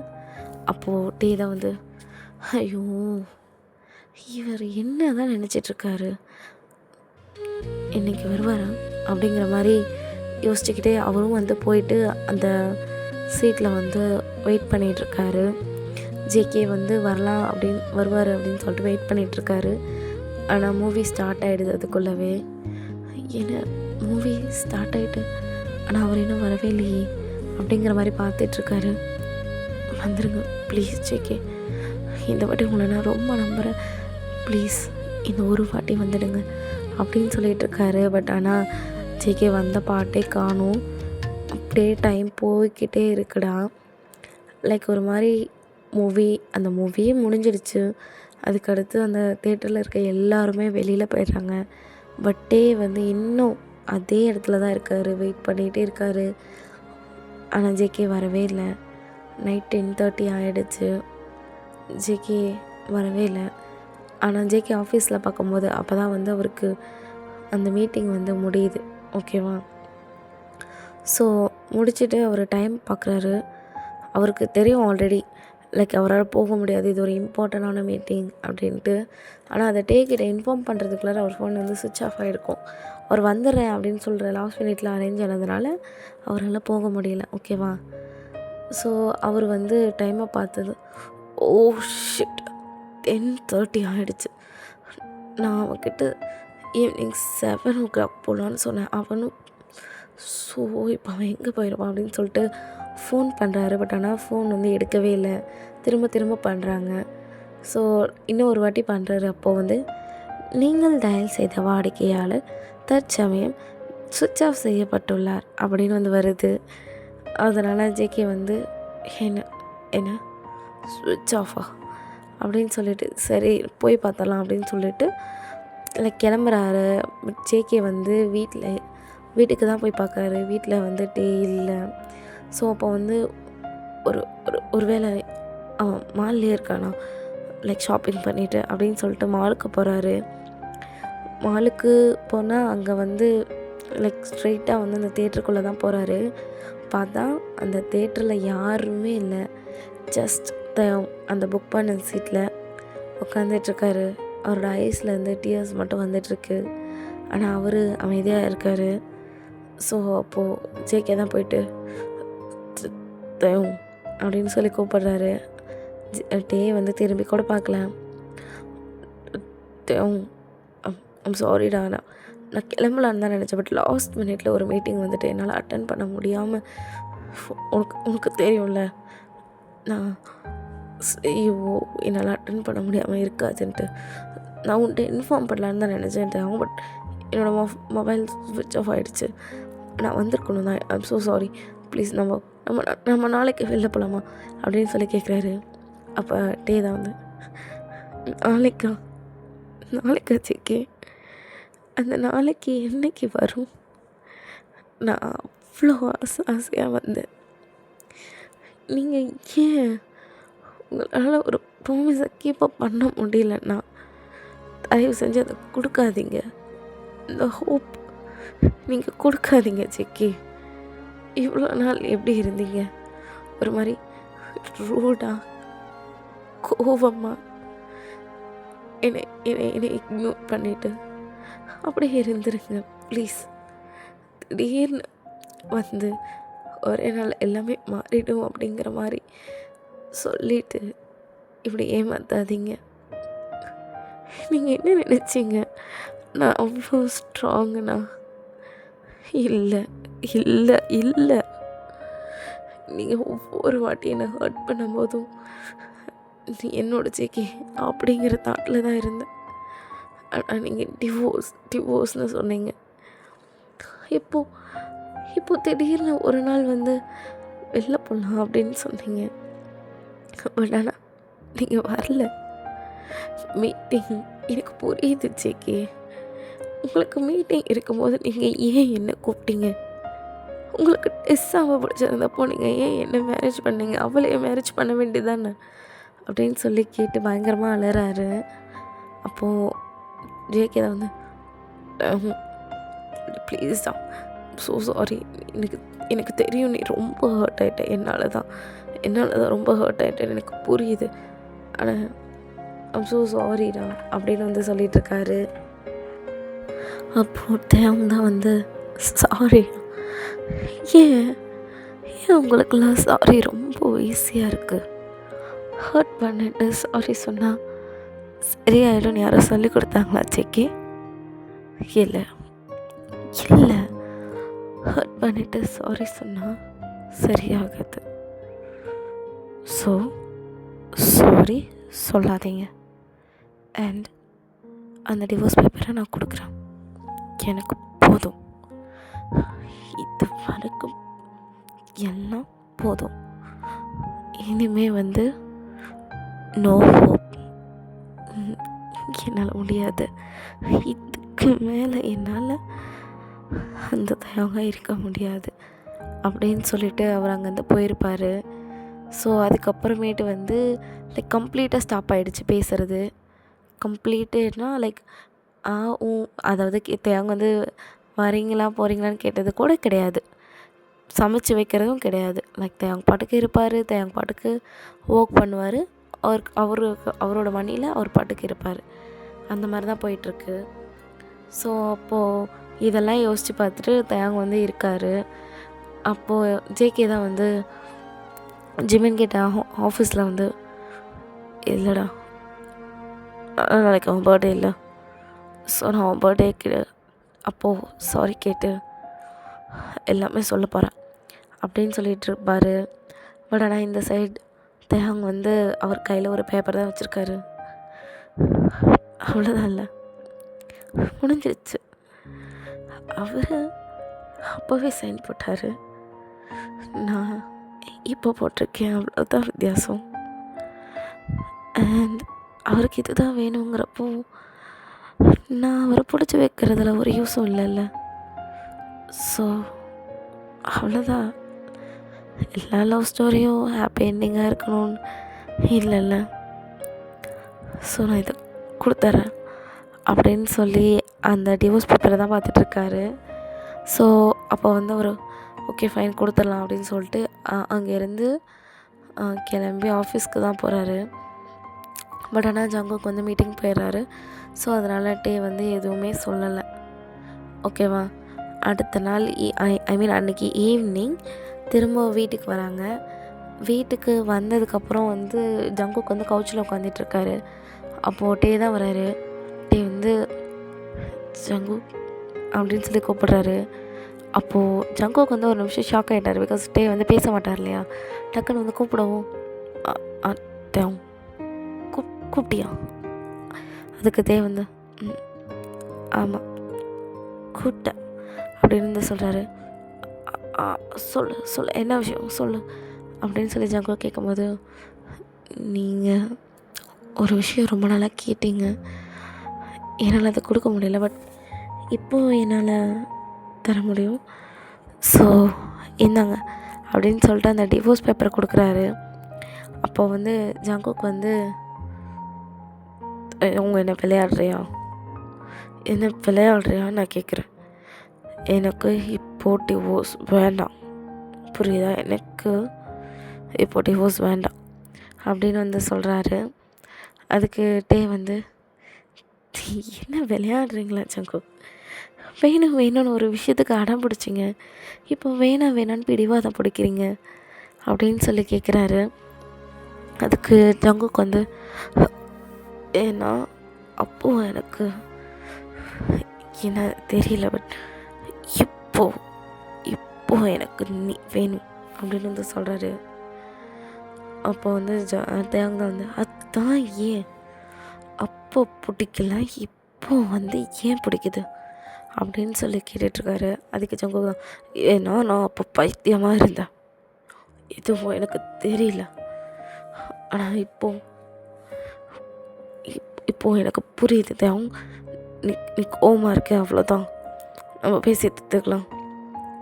அப்போது டே தான் வந்து ஐயோ இவர் என்ன தான் நினச்சிட்ருக்காரு, இன்றைக்கி வருவாரா அப்படிங்கிற மாதிரி யோசிச்சுக்கிட்டே அவரும் வந்து போயிட்டு அந்த சீட்டில் வந்து வெயிட் பண்ணிகிட்ருக்காரு. ஜேகே வந்து வரலாம் வருவார் அப்படின்னு சொல்லிட்டு வெயிட் பண்ணிகிட்ருக்காரு. ஆனால் மூவி ஸ்டார்ட் ஆகிடுது அதுக்குள்ளவே. என்ன மூவி ஸ்டார்ட் ஆகிட்டு ஆனால் அவர் இன்னும் வரவே இல்லையே அப்படிங்கிற மாதிரி பார்த்துட்ருக்காரு. வந்துடுங்க ப்ளீஸ் ஜேகே, இந்த வாட்டி உங்களை நான் ரொம்ப நம்புகிறேன், ப்ளீஸ் இந்த ஒரு வாட்டி வந்துடுங்க அப்படின்னு சொல்லிகிட்ருக்காரு. பட் ஆனால் ஜேகே வந்த பாட்டே காணும். அப்படியே டைம் போய்கிட்டே இருக்குடா. லைக் ஒரு மாதிரி அந்த மூவியே முடிஞ்சிடுச்சு. அதுக்கடுத்து அந்த தேட்டரில் இருக்க எல்லாருமே வெளியில் போயிடுறாங்க. பட்டே வந்து இன்னும் அதே இடத்துல தான் இருக்கார், வெயிட் பண்ணிகிட்டே இருக்கார். ஆனால் ஜேகே வரவே இல்லை. நைட் 10:30 ஆகிடுச்சு, ஜேகே வரவே இல்லை. ஆனால் ஜேகே ஆஃபீஸில் பார்க்கும்போது அப்போ தான் வந்து அவருக்கு அந்த மீட்டிங் வந்து முடியுது ஓகேவா. ஸோ முடிச்சுட்டு அவர் டைம் பார்க்குறாரு. அவருக்கு தெரியும் ஆல்ரெடி லைக் அவரால் போக முடியாது, இது ஒரு இம்பார்ட்டண்டான மீட்டிங் அப்படின்ட்டு. ஆனால் அதை டேக்கிட்ட இன்ஃபார்ம் பண்ணுறதுக்குள்ளார அவர் ஃபோன் வந்து சுவிட்ச் ஆஃப் ஆகிருக்கும். அவர் வந்துடுறேன் அப்படின்னு சொல்கிற லாஸ்ட் மினிட்ல அரேஞ்ச் ஆனதுனால அவரால் போக முடியல ஓகேவா. ஸோ அவர் வந்து டைமை பார்த்தது, ஓ ஷிட் 10:30 ஆகிடுச்சு. நான் அவன்கிட்ட ஈவினிங் 7 o'clock போகலான்னு சொன்னேன். அவனும் ஸோ இப்போ அவன் எங்கே போயிடுவான் அப்படின்னு சொல்லிட்டு ஃபோன் பண்ணுறாரு. பட் ஆனால் ஃபோன் வந்து எடுக்கவே இல்லை, திரும்ப பண்ணுறாங்க. ஸோ இன்னும் ஒரு வாட்டி பண்ணுறாரு. அப்போது வந்து நீங்கள் டயல் செய்த வாடிக்கையாளர் தற்சமயம் சுவிட்ச் ஆஃப் செய்யப்பட்டுள்ளார் அப்படின்னு வந்து வருது. அதனால் ஜேகே வந்து என்ன சுவிட்ச் ஆஃபா அப்படின்னு சொல்லிட்டு சரி போய் பார்த்தலாம் அப்படின்னு சொல்லிட்டு லைக் கிளம்புறாரு. ஜேகே வந்து வீட்டுக்கு தான் போய் பார்க்குறாரு. வீட்டில் வந்து டே இல்லை. ஸோ அப்போ வந்து ஒரு வேளை அவன் மால்லேயே இருக்கானா, லைக் ஷாப்பிங் பண்ணிவிட்டு அப்படின்னு சொல்லிட்டு மாலுக்கு போகிறாரு. மாலுக்கு போனால் அங்கே வந்து லைக் ஸ்ட்ரெயிட்டாக வந்து அந்த தேட்டருக்குள்ளே தான் போகிறாரு. பார்த்தா அந்த தேட்டரில் யாருமே இல்லை. ஜஸ்ட் அந்த புக் பண்ண சீட்டில் உட்காந்துட்ருக்காரு. அவரோட ஐஸ்லேருந்து டியர்ஸ் மட்டும் வந்துட்டுருக்கு. ஆனால் அவர் அமைதியாக இருக்கார். ஸோ அப்போது ஜேகே தான் போயிட்டு அப்படின்னு சொல்லி கூப்பிட்றாரு. டே வந்து திரும்பி கூட பார்க்கல. ஐம் சாரிடா, நான் கிளம்பலான்னு தான் நினச்சேன். பட் லாஸ்ட் மினிட்ல ஒரு மீட்டிங் வந்துட்டு என்னால் அட்டன் பண்ண முடியாமல், உனக்கு தெரியும்ல நான் ஐயோ என்னால் அட்டன் பண்ண முடியாமல் இருக்காதுன்ட்டு நான் உன்ட்டு இன்ஃபார்ம் பண்ணலான்னு தான் நினச்சேன். பட் என்னோடய மொபைல் ஸ்விட்ச் ஆஃப் ஆகிடுச்சு. நான் வந்திருக்கணும் தான். ஐம் ஸோ சாரி, ப்ளீஸ் நம்ம நாளைக்கு வெளில போகலாமா அப்படின்னு சொல்லி கேட்குறாரு. அப்போ டே தான் வந்து நாளைக்கா ஜேகே, அந்த நாளைக்கு என்னைக்கு வரும்? நான் அவ்வளோ ஆசையாக வந்தேன். நீங்கள் ஏன் உங்களால் ஒரு ப்ராமிஸை கீப்பப் பண்ண முடியலன்னா தயவு செஞ்சு அதை கொடுக்காதீங்க. இந்த ஹோப் நீங்கள் கொடுக்காதீங்க ஜேகே. இவ்வளோ நாள் எப்படி இருந்தீங்க? ஒரு மாதிரி ரூடாக கோபமாக என்னை இக்னோர் பண்ணிவிட்டு அப்படியே இருந்துருங்க ப்ளீஸ். திடீர்னு வந்து ஒரே நாள் எல்லாமே மாறிடும் அப்படிங்கிற மாதிரி சொல்லிவிட்டு இப்படி ஏமாத்தாதீங்க. நீங்கள் என்ன நினச்சிங்க நான் அவ்வளோ ஸ்ட்ராங்குண்ணா? இல்லை இல்லை இல்லை. நீங்கள் ஒவ்வொரு வாட்டி என்னை ஹர்ட் பண்ணும்போதும் நீ என்னோட ஜேகே அப்படிங்கிற தாட்டில் தான் இருந்தேன். ஆனால் நீங்கள் டிவோர்ஸ்னு சொன்னீங்க. இப்போ திடீர்னு ஒரு நாள் வந்து வெளில போகலாம் அப்படின்னு சொன்னீங்க. பட் ஆனால் நீங்கள் வரல. மீட்டிங் எனக்கு புரியுது ஜேகே. உங்களுக்கு மீட்டிங் இருக்கும்போது நீங்கள் ஏன் என்ன கூப்பிட்டீங்க? உங்களுக்கு டெஸ்ஸாக பிடிச்சிருந்தப்போ நீங்கள் ஏன் என்ன மேரேஜ் பண்ணீங்க? அவளையே மேரேஜ் பண்ண வேண்டியதானே அப்படின்னு சொல்லி கேட்டு பயங்கரமாக அலறாரு. அப்போது ஜேகே தான் வந்து ப்ளீஸ் தான், ஸோ சாரி, எனக்கு தெரியும் நீ ரொம்ப ஹர்ட் ஆகிட்ட, என்னால் தான் ரொம்ப ஹர்ட் ஆகிட்டேன், எனக்கு புரியுது. ஆனால் ஐம் ஸோ சாரிடா அப்படின்னு வந்து சொல்லிகிட்ருக்காரு. அப்போது தேவன் தான் வந்து சாரி, ஏன் ஏன் உங்களுக்கெல்லாம் சாரி ரொம்ப ஈஸியாக இருக்குது? ஹர்ட் பண்ணிட்டு சாரி சொன்னால் சரியாயிடும்னு யாரும் சொல்லி கொடுத்தாங்களா செக்கி? இல்லை இல்லை, ஹர்ட் பண்ணிவிட்டு சாரி சொன்னால் சரியாகாது. ஸோ சாரி சொல்லாதீங்க. அண்ட் அந்த டிவோர்ஸ் பேப்பரை நான் கொடுக்குறேன், எனக்கு போதும், இது வரைக்கும் எல்லாம் போதும். இனிமே வந்து நோ ஹோப், என்னால் முடியாது, இதுக்கு மேலே என்னால் அந்த தயவாக இருக்க முடியாது அப்படின்னு சொல்லிட்டு அவர் அங்கேருந்து போயிருப்பார். ஸோ அதுக்கப்புறமேட்டு வந்து லைக் கம்ப்ளீட்டாக ஸ்டாப் ஆகிடுச்சு பேசுகிறது. கம்ப்ளீட்டுனா லைக் அதாவது தேவங்க வந்து வரீங்களா போகிறீங்களான்னு கேட்டது கூட கிடையாது, சமைச்சு வைக்கிறதும் கிடையாது. லைக் தேவங்க பாட்டுக்கு இருப்பார், தேவங்க பாட்டுக்கு ஒர்க் பண்ணுவார், அவரோட மணியில் அவர் பாட்டுக்கு இருப்பார். அந்த மாதிரி தான் போயிட்டுருக்கு. ஸோ அப்போது இதெல்லாம் யோசித்து பார்த்துட்டு தேவங்க வந்து இருக்கார். அப்போது ஜேகே தான் வந்து ஜிமின் கிட்ட ஆஃபீஸில் வந்து, இல்லைடா நாளைக்கு அவன் பர்த்டே இல்லை, ஸோ நான் அவன் பர்த்டேக்கு அப்போது சாரி கேட்டு எல்லாமே சொல்ல போகிறேன் அப்படின்னு சொல்லிகிட்டு இருப்பார். பட் ஆனால் இந்த சைடு தேவங்க வந்து அவர் கையில் ஒரு பேப்பர் தான் வச்சுருக்காரு. அவ்வளோதான், இல்லை முடிஞ்சிருச்சு. அவர் அப்போவே சைன் போட்டார், நான் இப்போ போட்டிருக்கேன், அவ்வளோதான் வித்தியாசம். அண்ட் அவருக்கு இது தான் வேணுங்கிறப்போ நான் அவரை பிடிச்சி வைக்கிறதுல ஒரு யூஸும் இல்லைல்ல. ஸோ அவ்வளோதான், எல்லா லவ் ஸ்டோரியும் ஹாப்பி என்டிங்காக இருக்கணும்னு இல்லைல்ல. ஸோ நான் இதை கொடுத்துட்றேன் அப்படின்னு சொல்லி அந்த டிவோர்ஸ் பேப்பரை தான் பார்த்துட்ருக்காரு. ஸோ அப்போ வந்து ஒரு ஓகே ஃபைன் கொடுத்துடலாம் அப்படின்னு சொல்லிட்டு அங்கேருந்து கிளம்பி ஆஃபீஸ்க்கு தான் போகிறாரு. பட் ஆனால் ஜங்குக்கு வந்து மீட்டிங் போயிடுறாரு. ஸோ அதனால் டே வந்து எதுவுமே சொல்லலை, ஓகேவா. அடுத்த நாள் ஐ மீன் அன்றைக்கி ஈவினிங் திரும்ப வீட்டுக்கு வராங்க. வீட்டுக்கு வந்ததுக்கப்புறம் வந்து ஜங்குக்கு வந்து கவுச்சில் உட்காந்துட்ருக்காரு. அப்போது டே தான் வராரு. டே வந்து ஜங்கு அப்படின்னு சொல்லி கூப்பிட்றாரு. அப்போது ஜங்குக்கு வந்து ஒரு நிமிஷம் ஷாக் ஆகிட்டார். பிகாஸ் டே வந்து பேச மாட்டார் இல்லையா. டக்குன்னு வந்து கூப்பிடவும் தேவ் கூப்பிட்டியா? அதுக்கு தே வந்து ஆமாம் கூப்பிட்டேன் அப்படின்னு வந்து சொல்கிறாரு. சொல்லு என்ன விஷயம் சொல்லு அப்படின்னு சொல்லி ஜங்கு கேட்கும்போது, நீங்கள் ஒரு விஷயம் ரொம்ப நாளாக கேட்டீங்க, என்னால் அதை கொடுக்க முடியல, பட் இப்போது என்னால் தர முடியும், ஸோ இந்தாங்க அப்படின்னு சொல்லிட்டு அந்த டிவோர்ஸ் பேப்பரை கொடுக்குறாரு. அப்போ வந்து ஜங்குக்கு வந்து, அவங்க என்ன விளையாடுறியான்னு நான் கேட்குறேன், எனக்கு இப்போது டிவோர்ஸ் வேண்டாம், புரியுதா, எனக்கு இப்போது டிவோர்ஸ் வேண்டாம் அப்படின்னு வந்து சொல்கிறாரு. அதுக்கு டே வந்து, என்ன விளையாடுறீங்களா ஜங்கு, வேணும்னு ஒரு விஷயத்துக்கு அடம் பிடிச்சிங்க, இப்போ வேணான்னு பிடிவாதம் பிடிக்கிறீங்க அப்படின்னு சொல்லி கேட்குறாரு. அதுக்கு ஜங்குக்கு வந்து, ஏன்னா அப்போது எனக்கு என்ன தெரியல, பட் இப்போ எனக்கு நீ வேணும் அப்படின்னு வந்து சொல்கிறாரு. அப்போ வந்து தேவங்க தான் வந்து, அதான் ஏன் அப்போ பிடிக்கல, இப்போ வந்து ஏன் பிடிக்குது அப்படின்னு சொல்லி கேட்டுட்ருக்காரு. அதுக்கு ஜங்கு தான், ஏன்னா நான் அப்போ பைத்தியமாக இருந்தேன், எதுவும் எனக்கு தெரியல, ஆனால் இப்போது எனக்கு புரியுது தேவ், நீ கோவமாக இருக்க, அவ்வளோதான், நம்ம பேசி எடுத்துக்கலாம்,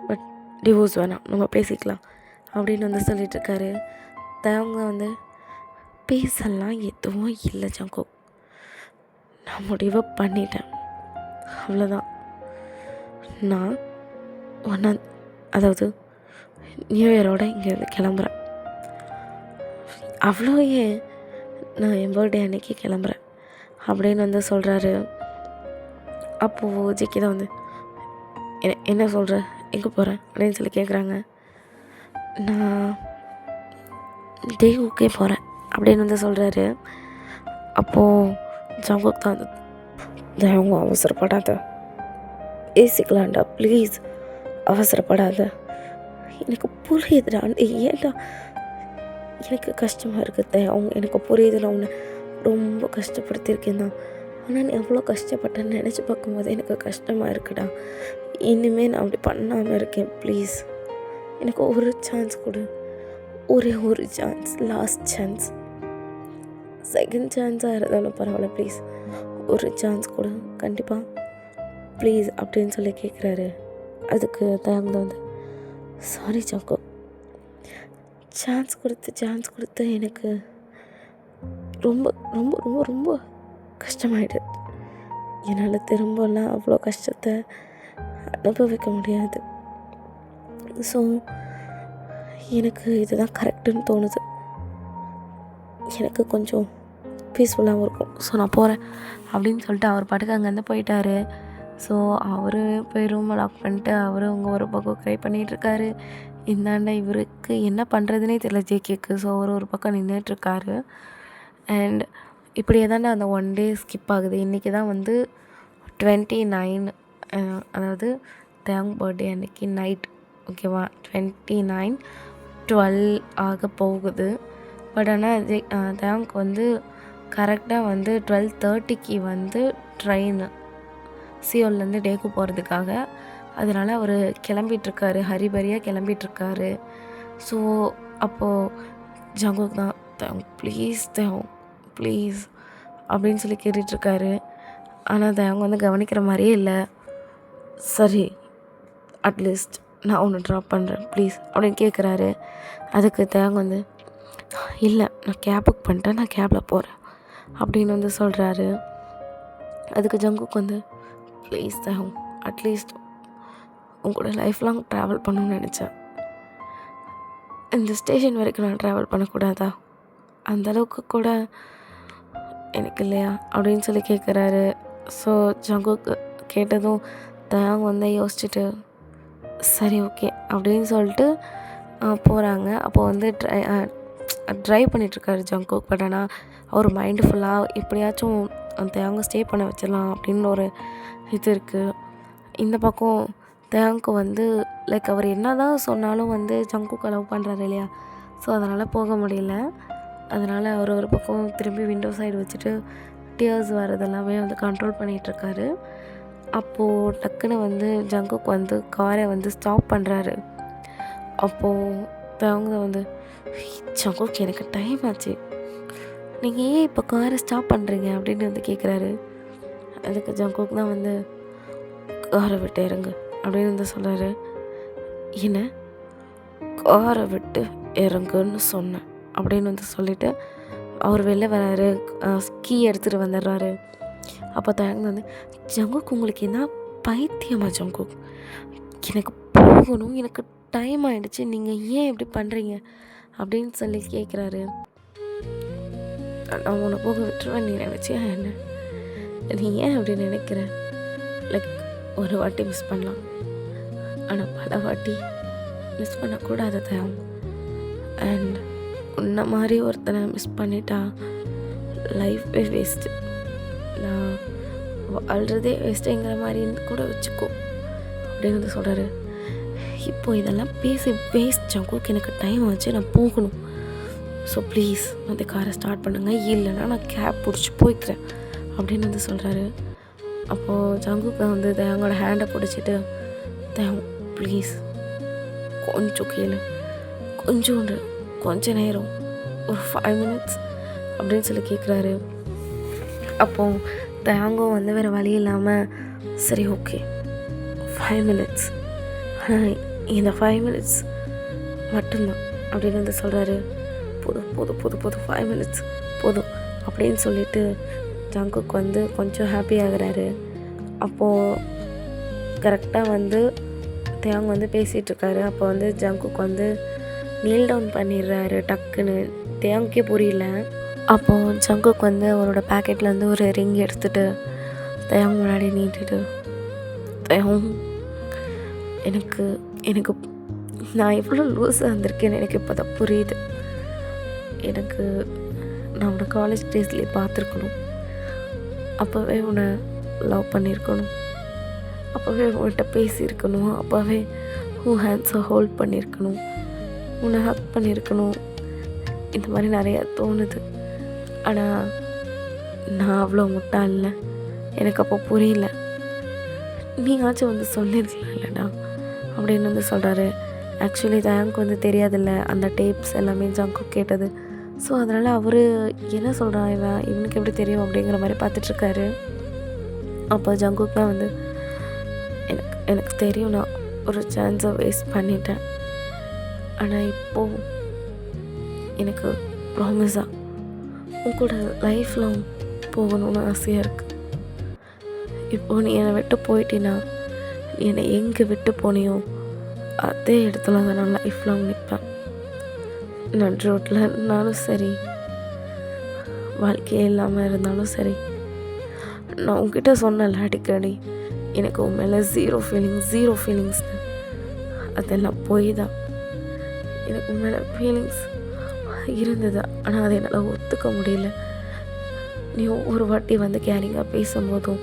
பட் டிவோர்ஸ் வேணாம், நம்ம பேசிக்கலாம் அப்படின்னு வந்து சொல்லிகிட்ருக்காரு. தேவங்க வந்து, பேசலாம் எதுவும் இல்லை ஜங்கு, நான் முடிவை பண்ணிட்டேன், அவ்வளோதான், நான் அதாவது நியூ இயரோட இங்கேருந்து கிளம்புறேன். அவ்வளோ ஏன், நான் என் பர்த்டே அன்னைக்கு கிளம்புறேன் அப்படின்னு வந்து சொல்கிறாரு. அப்போது ஜிக்கி தான் வந்து என்ன சொல்கிற, எங்கே போகிறேன் அப்படின்னு சொல்லி கேட்குறாங்க. நான் டேவுக்கே போகிறேன் அப்படின்னு வந்து சொல்கிறாரு. அப்போது ஜங்குக் தான் வந்து அவங்க அவசரப்படாத, பேசிக்கலாம்டா ப்ளீஸ், அவசரப்படாத, எனக்கு புரியுதுடா, ஏன்டா எனக்கு கஷ்டமாக இருக்குது, அவங்க எனக்கு புரியுது, நான் உன்னை ரொம்ப கஷ்டப்படுத்தியிருக்கேன் தான், ஆனால் நீ எவ்வளோ கஷ்டப்பட்டேன்னு நினச்சி பார்க்கும்போது எனக்கு கஷ்டமாக இருக்குடா, இனிமேல் நான் அப்படி பண்ணாமல் இருக்கேன், ப்ளீஸ் எனக்கு ஒரு சான்ஸ் கொடு, ஒரே ஒரு சான்ஸ், லாஸ்ட் சான்ஸ், செகண்ட் சான்ஸாக இருந்தாலும் பரவாயில்ல, ப்ளீஸ் ஒரு சான்ஸ் கொடு கண்டிப்பாக ப்ளீஸ் அப்படின்னு சொல்லி கேட்குறாரு. அதுக்கு தயங்க வந்து சாரி சாக்கோ, சான்ஸ் கொடுத்து எனக்கு ரொம்ப ரொம்ப ரொம்ப ரொம்ப கஷ்டமாயிடுது, என்னால் திரும்பலாம் அவ்வளோ கஷ்டத்தை அனுபவிக்க முடியாது, ஸோ எனக்கு இதுதான் கரெக்டுன்னு தோணுது, எனக்கு கொஞ்சம் பீஸ்ஃபுல்லாகவும் இருக்கும், ஸோ நான் போகிறேன் அப்படின்னு சொல்லிட்டு அவர் பாட்டுக்கு அங்கேருந்து போயிட்டார். ஸோ அவர் போய் ரூமை லாக் பண்ணிட்டு அவர் அவங்க ஒரு பக்கம் க்ரை பண்ணிகிட்ருக்காரு. இந்தாண்ட இவருக்கு என்ன பண்ணுறதுனே தெரியல ஜேகேக்கு. ஸோ அவர் ஒரு பக்கம் நின்றுட்டுருக்காரு. அண்ட் இப்படியே தாண்டா அந்த 1 டே ஸ்கிப் ஆகுது. இன்றைக்கி தான் வந்து 29, அதாவது தேங் பர்த்டே அன்றைக்கி நைட், ஓகேவா, 29/12 ஆக போகுது. பட் ஆனால் தேங்க் வந்து கரெக்டாக வந்து 12:30க்கு வந்து ட்ரெயின் சியோல்லேருந்து டேக்கு போகிறதுக்காக, அதனால் அவர் கிளம்பிகிட்ருக்காரு, ஹரிபரியாக கிளம்பிகிட்ருக்காரு. ஸோ அப்போது ஜங்குக் தான் தேங் ப்ளீஸ் அப்படின்னு சொல்லி கேட்டுட்ருக்காரு. ஆனால் தேங் வந்து கவனிக்கிற மாதிரியே இல்லை. சரி அட்லீஸ்ட் நான் ஒன்று ட்ராப் பண்ணுறேன் ப்ளீஸ் அப்படின்னு கேட்குறாரு. அதுக்கு தேங் வந்து இல்லை, நான் கேப் புக் பண்ணிட்டேன், நான் கேபில் போகிறேன் அப்படின்னு வந்து சொல்கிறாரு. அதுக்கு ஜங்குக் வந்து ப்ளீஸ் தேங், அட்லீஸ்ட் உங்களோட லைஃப் லாங் ட்ராவல் பண்ணணும்னு நினச்சேன், இந்த ஸ்டேஷன் வரைக்கும் நான் ட்ராவல் பண்ணக்கூடாதா, அந்தளவுக்கு கூட எனக்கு இல்லையா அப்படின்னு சொல்லி கேட்குறாரு. ஸோ ஜங்குக் கேட்டதும் தேங் வந்து யோசிச்சுட்டு சரி ஓகே அப்படின்னு சொல்லிட்டு போகிறாங்க. அப்போது வந்து ட்ரைவ் பண்ணிகிட்ருக்காரு ஜங்குக். பட் ஆனால் அவர் மைண்டு ஃபுல்லாக எப்படியாச்சும் தேங்க ஸ்டே பண்ண வச்சிடலாம் அப்படின்னு ஒரு இது இருக்குது. இந்த பக்கம் தேங்க்கு வந்து லைக் அவர் என்ன தான் சொன்னாலும் வந்து ஜங்குக் லவ் பண்ணுறாரு இல்லையா, ஸோ அதனால் போக முடியல. அதனால் அவர் ஒரு பக்கம் திரும்பி விண்டோ சைடு வச்சுட்டு டியர்ஸ் வரதெல்லாமே வந்து கண்ட்ரோல் பண்ணிகிட்ருக்காரு. அப்போது டக்குன்னு வந்து ஜங்குக் வந்து காரை வந்து ஸ்டாப் பண்ணுறாரு. அப்போது தேங்க வந்து ஜங்குக் எனக்கு டைம் ஆச்சு, நீங்கள் ஏன் இப்போ காரை ஸ்டாப் பண்ணுறீங்க அப்படின்னு வந்து கேட்குறாரு. அதுக்கு ஜங்குக் தான் வந்து காரை விட்டு இறங்கு அப்படின்னு வந்து சொல்கிறாரு. என்ன காரை விட்டு இறங்குன்னு சொன்னேன் அப்படின்னு வந்து சொல்லிவிட்டு அவர் வெளில வராரு, கீ எடுத்துகிட்டு வந்துடுறாரு. அப்போ தேங்க வந்து ஜங்குக் உங்களுக்கு என்ன பைத்தியமா ஜங்குக், எனக்கு போகணும், எனக்கு டைம் ஆகிடுச்சு, நீங்கள் ஏன் இப்படி பண்ணுறீங்க அப்படின்னு சொல்லி கேட்குறாரு. நான் உன்னை போக விட்டுருவேன் நீ நினச்சியா என்ன, நீ ஏன் அப்படி நினைக்கிற, லைக் ஒரு வாட்டி மிஸ் பண்ணலாம், ஆனால் பல வாட்டி மிஸ் பண்ணக்கூடாது தேவ். அண்ட் உன்ன மாதிரி ஒருத்தனை மிஸ் பண்ணிட்டா லைஃபே வேஸ்ட்டு, நான் வாழ்கிறதே வேஸ்ட்டுங்கிற மாதிரி கூட வச்சுக்கோ அப்படின்னு வந்து சொல்கிறாரு. இப்போது இதெல்லாம் பேசி வேஸ்ட் ஜங்குக், எனக்கு டைம் ஆச்சு, நான் போகணும், ஸோ ப்ளீஸ் வந்து காரை ஸ்டார்ட் பண்ணுங்கள், இல்லைன்னா நான் கேப் பிடிச்சி போய்க்கிறேன் அப்படின்னு வந்து சொல்கிறாரு. அப்போது ஜங்குக்கு வந்து தேங்கோட ஹேண்டை பிடிச்சிட்டு தேங் ப்ளீஸ் கொஞ்சம் கேளு, கொஞ்ச நேரம், ஒரு 5 minutes அப்படின்னு சொல்லி கேட்குறாரு. அப்போது தேங்கும் வந்து வேறு வழி இல்லாமல் சரி ஓகே 5 minutes, ஆனால் இந்த 5 minutes மட்டும்தான் அப்படின்னு வந்து சொல்கிறாரு. போதும் 5 minutes போதும் அப்படின்னு சொல்லிட்டு ஜங்குக் வந்து கொஞ்சம் ஹாப்பி ஆகுறாரு. அப்போது கரெக்டாக வந்து தேங் வந்து பேசிகிட்ருக்காரு. அப்போ வந்து ஜங்குக் வந்து நீல் டவுன் பண்ணிடுறாரு டக்குன்னு. தேங்குக்கே புரியல. அப்போது ஜங்குக் வந்து அவரோட பேக்கெட்லேருந்து ஒரு ரிங் எடுத்துகிட்டு தேங் முன்னாடி நீட்டிட்டு, தேங் எனக்கு எனக்கு நான் எவ்வளோ லூஸாக இருந்திருக்கேன்னு எனக்கு இப்போ தான் புரியுது. எனக்கு நான் உன்னை காலேஜ் டேஸ்லேயே பார்த்துருக்கணும். அப்போவே உன்னை லவ் பண்ணியிருக்கணும். அப்போவே உன்கிட்ட பேசியிருக்கணும். அப்போவே உன் ஹேண்ட்ஸை ஹோல்ட் பண்ணியிருக்கணும். உன்னை ஹக் பண்ணியிருக்கணும். இந்த மாதிரி நிறையா தோணுது. ஆனால் நான் அவ்வளோ முட்டாள் இல்லை. எனக்கு அப்போ புரியல. நீயாச்சும் வந்து சொல்லியிருக்கலாம் இல்லைடா அப்படின்னு வந்து சொல்கிறாரு. ஆக்சுவலி ஜங்குக்கு வந்து தெரியாதில்ல அந்த டேப்ஸ் எல்லாமே ஜங்குக் கேட்டது. ஸோ அதனால் அவர் என்ன சொல்கிறான், இவனுக்கு எப்படி தெரியும் அப்படிங்கிற மாதிரி பார்த்துட்ருக்காரு. அப்போ ஜங்குக் தான் வந்து எனக்கு தெரியும், நான் ஒரு சான்ஸை வேஸ்ட் பண்ணிட்டேன். ஆனால் இப்போது எனக்கு ப்ராமிஸாக உன் கூட லைஃப் லாங் போகணுன்னு ஆசையாக இருக்குது. இப்போது நீ என்னை விட்டு போயிட்டீன்னா, நீ என்னை எங்கே விட்டு போனியோ அதே இடத்துல தான் நான் லைஃப் லாங் நிற்பேன். நான் ரோட்டில் இருந்தாலும் சரி, வாழ்க்கையே இல்லாமல் இருந்தாலும் சரி. நான் உன்கிட்ட சொன்னல அடிக்கடி, எனக்கு உன் மேலே ஜீரோ ஃபீலிங்ஸ்னு. அதெல்லாம் போய் தான். எனக்கு உன் மேலே ஃபீலிங்ஸ் இருந்தது, ஆனால் அதை என்னால் ஒத்துக்க முடியல. நீ ஒரு வாட்டி வந்து கேரிங்காக பேசும்போதும்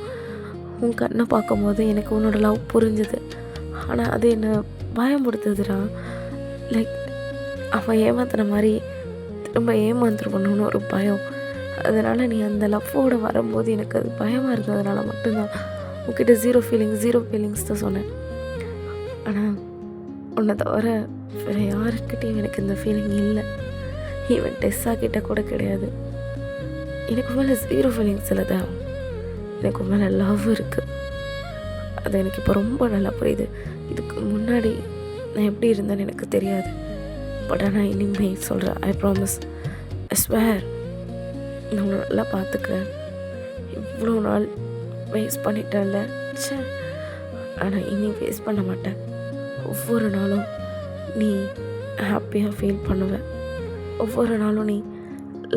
உன் கண்ணை பார்க்கும்போது எனக்கு உன்னோட லவ் புரிஞ்சுது. ஆனால் அது என்னை பயமுடுத்துதுடா. லைக் அவன் ஏமாத்துன மாதிரி திரும்ப ஏமாந்துருவணும்னு ஒரு பயம். அதனால் நீ அந்த லவ்வோடு வரும்போது எனக்கு அது பயமாக இருந்ததுனால மட்டும்தான் உன்கிட்ட ஜீரோ ஃபீலிங்ஸ் தான் சொன்னேன். ஆனால் உன்னை தவிர வேறு யாருக்கிட்டையும் எனக்கு இந்த ஃபீலிங் இல்லை. ஈவன் டெஸ்ஸா கிட்ட கூட கிடையாது. எனக்கு மேலே ஜீரோ ஃபீலிங்ஸ் இல்லை தான். எனக்கு மேலே லவ் இருக்குது. அது எனக்கு இப்போ ரொம்ப நல்லா புரியுது. இதுக்கு முன்னாடி நான் எப்படி இருந்தேன்னு எனக்கு தெரியாது. பட் ஆனால் இனிமேல் சொல்கிறேன், ஐ ப்ராமிஸ், ஐ ஸ்வேர், நான் உன்னை நல்லா பார்த்துக்கிறேன். இவ்வளோ நாள் வேஸ்ட் பண்ணிட்டேன்ல, சே, ஆனால் இனி வேஸ்ட் பண்ண மாட்டேன். ஒவ்வொரு நாளும் நீ ஹாப்பியாக ஃபீல் பண்ணுவேன். ஒவ்வொரு நாளும் நீ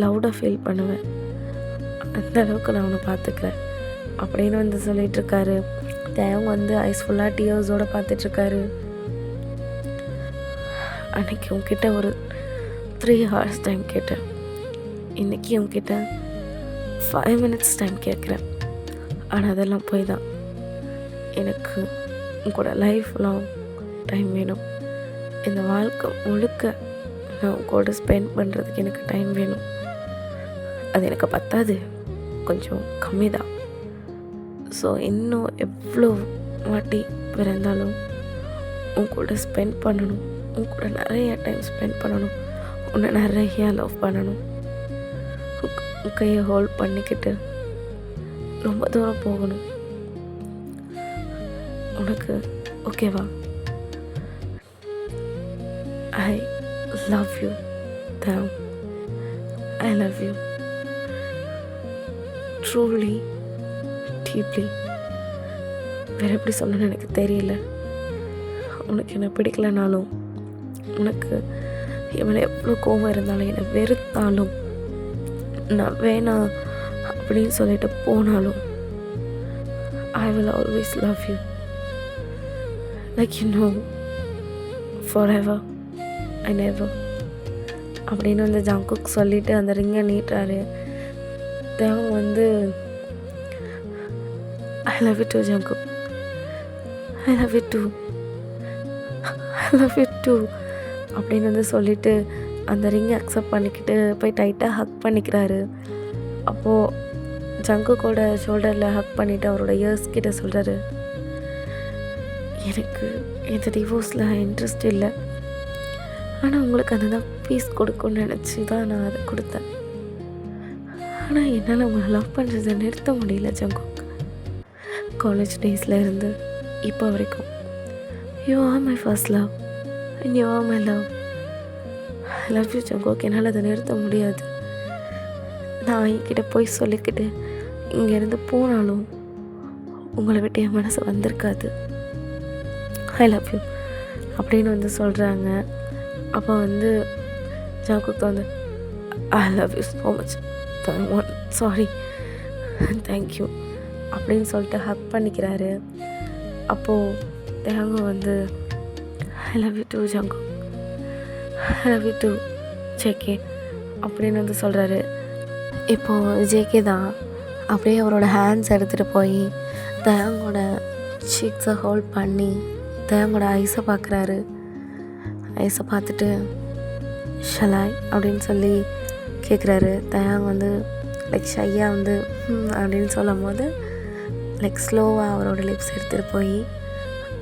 லவுடாக ஃபீல் பண்ணுவேன். அந்த அளவுக்கு நான் உன்னை பார்த்துக்கிறேன் அப்படின்னு வந்து சொல்லிகிட்ருக்காரு. தேவங்க வந்து ஐஸ் ஃபுல்லாக டியர்ஸோடு பார்த்துட்ருக்காரு. அன்றைக்கி உங்ககிட்ட ஒரு 3 hours டைம் கேட்டேன். இன்றைக்கி உங்ககிட்ட 5 minutes டைம் கேட்குறேன். ஆனால் அதெல்லாம் போய் தான். எனக்கு உங்களோட லைஃப் லாங் டைம் வேணும். இந்த வாழ்க்கை முழுக்க நான் உங்களோட ஸ்பெண்ட் பண்ணுறதுக்கு எனக்கு டைம் வேணும். அது எனக்கு பத்தாது, கொஞ்சம் கம்மி தான். ஸோ இன்னும் எவ்வளோ வாட்டி பிறந்தாலும் உன் கூட ஸ்பெண்ட் பண்ணணும். உன் கூட நிறைய டைம் ஸ்பெண்ட் பண்ணணும். உன்னை நிறைய லவ் பண்ணணும். உன் கையை ஹோல்ட் பண்ணிக்கிட்டு ரொம்ப தூரம் போகணும். உனக்கு ஓகேவா? I love you, Tham. I love you. Truly, deeply. வேறு எப்படி சொல்லணும்னு எனக்கு தெரியல. உனக்கு என்னை பிடிக்கலனாலும், உனக்கு எவ்வளோ எவ்வளோ கோபம் இருந்தாலும், என்னை வெறுத்தாலும், நான் வேணாம் அப்படின்னு சொல்லிட்டு போனாலும், I will always love you. Like you know, forever. I never. அப்படின்னு வந்து ஜங்குக் சொல்லிவிட்டு அந்த ரிங்கை நீட்டுறாரு. தேவன் வந்து I love you too, Jungkook. I love you too. I love you too அப்படின்னு வந்து சொல்லிவிட்டு அந்த ரிங்கை அக்செப்ட் பண்ணிக்கிட்டு போய் டைட்டாக ஹக் பண்ணிக்கிறாரு. அப்போது ஜங்குக்கோட ஷோல்டரில் ஹக் பண்ணிவிட்டு அவரோட இயர்ஸ் கிட்ட சொல்கிறாரு, எனக்கு இந்த டிவோர்ஸில் இன்ட்ரெஸ்ட் இல்லை, ஆனால் உங்களுக்கு அதுதான் பீஸ் கொடுக்கும்னு நினச்சி தான் நான் அதை கொடுத்தேன். ஆனால் என்னால் உங்களை லவ் பண்ணுறதை நிறுத்த முடியல ஜங்குக். காலேஜ் டேஸில் இருந்து இப்போ வரைக்கும் you are my first love and you are my love. I love you Jungkook. என்னால் அதை நிறுத்த முடியாது. நான் என்கிட்ட போய் சொல்லிக்கிட்டு இங்கேருந்து போனாலும் உங்களை விட்டு என் மனசு வந்திருக்காது. ஐ லவ் யூ அப்படின்னு வந்து சொல்கிறாங்க. அப்போ வந்து ஜாங்குக் வந்து I love you so much, sorry, thank you அப்படின்னு சொல்லிட்டு ஹக் பண்ணிக்கிறாரு. அப்போது தேங்கு வந்து I love you too Jungkook, I love you too JK அப்படின்னு வந்து சொல்கிறாரு. இப்போது ஜேகே தான் அப்படியே அவரோட ஹேண்ட்ஸ் எடுத்துகிட்டு போய் தயாங்கோட சீக்ஸை ஹோல்ட் பண்ணி தயாங்கோட ஐஸை பார்க்குறாரு. ஐஸை பார்த்துட்டு ஷலாய் அப்படின்னு சொல்லி கேட்குறாரு. தயாங் வந்து லைக் ஷையாக வந்து அப்படின்னு சொல்லும் போது லைக் ஸ்லோவாக அவரோட லிப்ஸ் எடுத்துகிட்டு போய்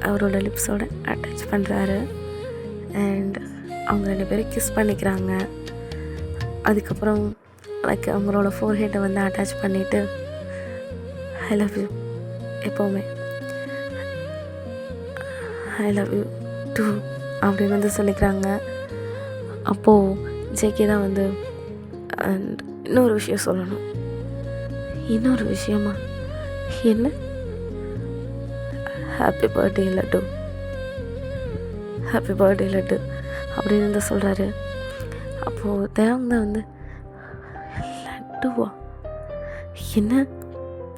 அவரோட லிப்ஸோட அட்டாச் பண்ணுறாரு. அண்ட் அவங்க 2 பேரும் கிஸ் பண்ணிக்கிறாங்க. அதுக்கப்புறம் லைக் அவங்களோட ஃபோர்ஹெட்டை வந்து அட்டாச் பண்ணிவிட்டு ஐ லவ் யூ, எப்போவுமே ஐ லவ் யூ டூ அப்படின்னு வந்து சொல்லிக்கிறாங்க. அப்போது ஜேகே தான் வந்து அண்ட் இன்னொரு விஷயம் சொல்லணும். இன்னொரு விஷயமா? என்ன? Happy birthday laddu, happy birthday laddu அப்படின்னு வந்து சொல்கிறாரு. அப்போது தேவங்க தான் வந்து லட்டுவா, என்ன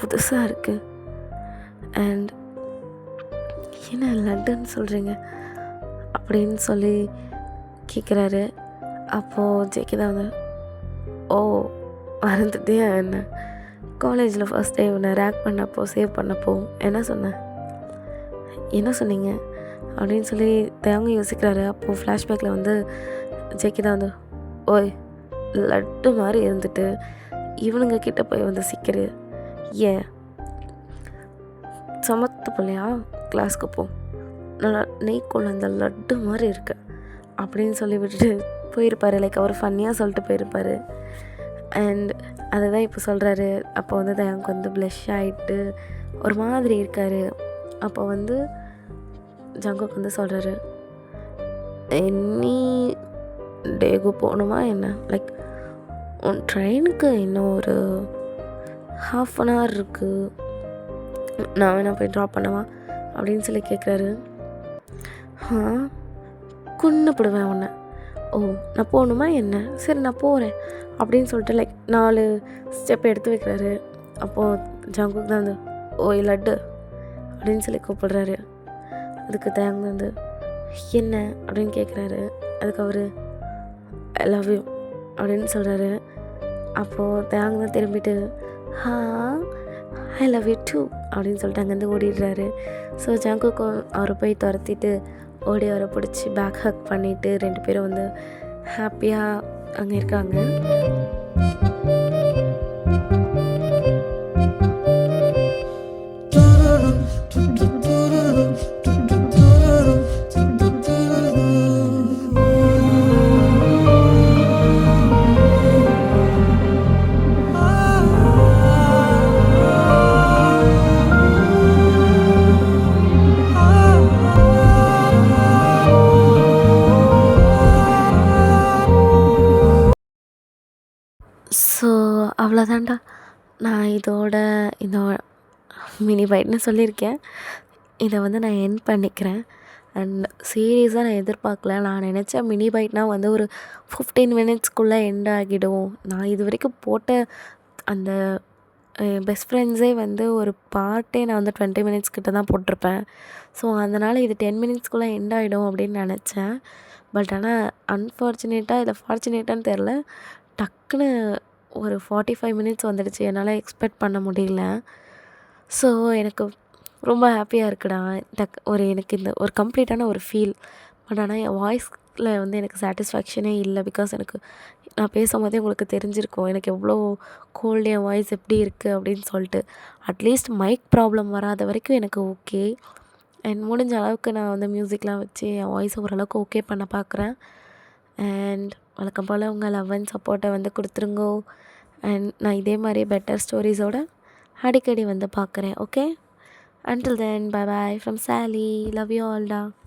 புதுசாக இருக்குது, அண்ட் என்ன லட்டுன்னு சொல்கிறீங்க அப்படின்னு சொல்லி கேட்குறாரு. அப்போது ஜேகே தான் வந்து ஓ மறந்துட்டியா என்ன, காலேஜில் ஃபஸ்ட் டே உன்னை ரேக் பண்ணப்போ சேவ் பண்ணப்போ என்ன சொன்னீங்க அப்படின்னு சொல்லி தேவங்க யோசிக்கிறாரு. அப்போது ஃப்ளாஷ்பேக்கில் வந்து ஜேகே தான் வந்து ஓய் லட்டு மாதிரி இருந்துட்டு இவனுங்க கிட்ட போய் வந்து சிக்கிறு, ஏன் சமத்து பிள்ளையா, கிளாஸ்க்கு போ, நல்லா நெய் குழந்த லட்டு மாதிரி இருக்கு அப்படின்னு சொல்லி விட்டுட்டு போயிருப்பார். லைக் அவர் ஃபன்னியாக சொல்லிட்டு போயிருப்பார். அண்ட் அதுதான் இப்போ சொல்கிறாரு. அப்போ வந்து எனக்கு வந்து ப்ளஷ் ஆகிட்டு ஒரு மாதிரி இருக்கார். அப்போ வந்து ஜங்குக் வந்து சொல்கிறாரு, நீ டேகு போகணுமா என்ன, லைக் உன் ட்ரெயினுக்கு இன்னும் ஒரு ½ இருக்குது, நான் வேணா போய் ட்ராப் பண்ணவா அப்படின்னு சொல்லி கேட்குறாரு. கொன்று போடுவேன் உன்னை, ஓ நான் போகணுமா என்ன, சரி நான் போகிறேன் அப்படின்னு சொல்லிட்டு லைக் 4 ஸ்டெப் எடுத்து வைக்கிறாரு. அப்போது ஜங்குக் தான் வந்து ஓய் லட்டு அப்படின்னு சொல்லி கூப்பிடுறாரு. அதுக்கு தேங்க வந்து என்ன அப்படின்னு கேட்குறாரு. அதுக்கு அவர் ஐ லவ் யூ அப்படின்னு சொல்கிறாரு. அப்போது தேங்க தான் திரும்பிட்டு ஐ லவ் யூ டூ அப்படின்னு சொல்லிட்டு அங்கேருந்து ஓடிடுறாரு. ஸோ ஜங்குக்கு அவரை போய் துரத்திட்டு ஓடி அவரை பிடிச்சி பேக் ஹக் பண்ணிவிட்டு 2 பேரும் வந்து ஹாப்பியாக அங்கே இருக்காங்க. ஸோ அவ்வளோதான்டா, நான் இதோட மினி பைட்னு சொல்லியிருக்கேன். இதை வந்து நான் எண்ட் பண்ணிக்கிறேன். அண்ட் சீரியஸாக நான் எதிர்பார்க்கல. நான் நினச்சேன் மினி பைட்னால் வந்து ஒரு 15 மினிட்ஸ்க்குள்ளே எண்ட் ஆகிடும். நான் இது வரைக்கும் போட்ட அந்த பெஸ்ட் ஃப்ரெண்ட்ஸே வந்து ஒரு பார்ட்டே நான் வந்து 20 மினிட்ஸ் கிட்ட தான் போட்டிருப்பேன். ஸோ அதனால் இது 10 மினிட்ஸ்க்குள்ளே எண்ட் ஆகிடும் அப்படின்னு நினச்சேன். பட் ஆனால் அன்ஃபார்ச்சுனேட்டாக இல்லை ஃபார்ச்சுனேட்டான்னு தெரில, டக்குன்னு ஒரு 45 மினிட்ஸ் வந்துடுச்சு. என்னால் எக்ஸ்பெக்ட் பண்ண முடியல. ஸோ எனக்கு ரொம்ப ஹாப்பியாக இருக்குடா. எனக்கு இந்த ஒரு கம்ப்ளீட்டான ஒரு ஃபீல். பட் ஆனால் என் வாய்ஸில் வந்து எனக்கு சாட்டிஸ்ஃபேக்ஷனே இல்லை. பிகாஸ் எனக்கு நான் பேசும்போதே உங்களுக்கு தெரிஞ்சிருக்கும் எனக்கு எவ்வளோ கோல்டு, என் வாய்ஸ் எப்படி இருக்குது அப்படின்னு சொல்லிட்டு. அட்லீஸ்ட் மைக் ப்ராப்ளம் வராத வரைக்கும் எனக்கு ஓகே. அண்ட் முடிஞ்ச அளவுக்கு நான் வந்து மியூசிக்லாம் வச்சு என் வாய்ஸை ஓரளவுக்கு ஓகே பண்ண பார்க்குறேன். அண்ட் வழக்கம் போல் உங்கள் லவ் அண்ட் சப்போர்ட்டை வந்து கொடுத்துருங்கோ. அண்ட் நான் இதே மாதிரி பெட்டர் ஸ்டோரிஸோட அடிக்கடி வந்து பார்க்குறேன். Okay, until then, bye bye from Sally. Love you all da.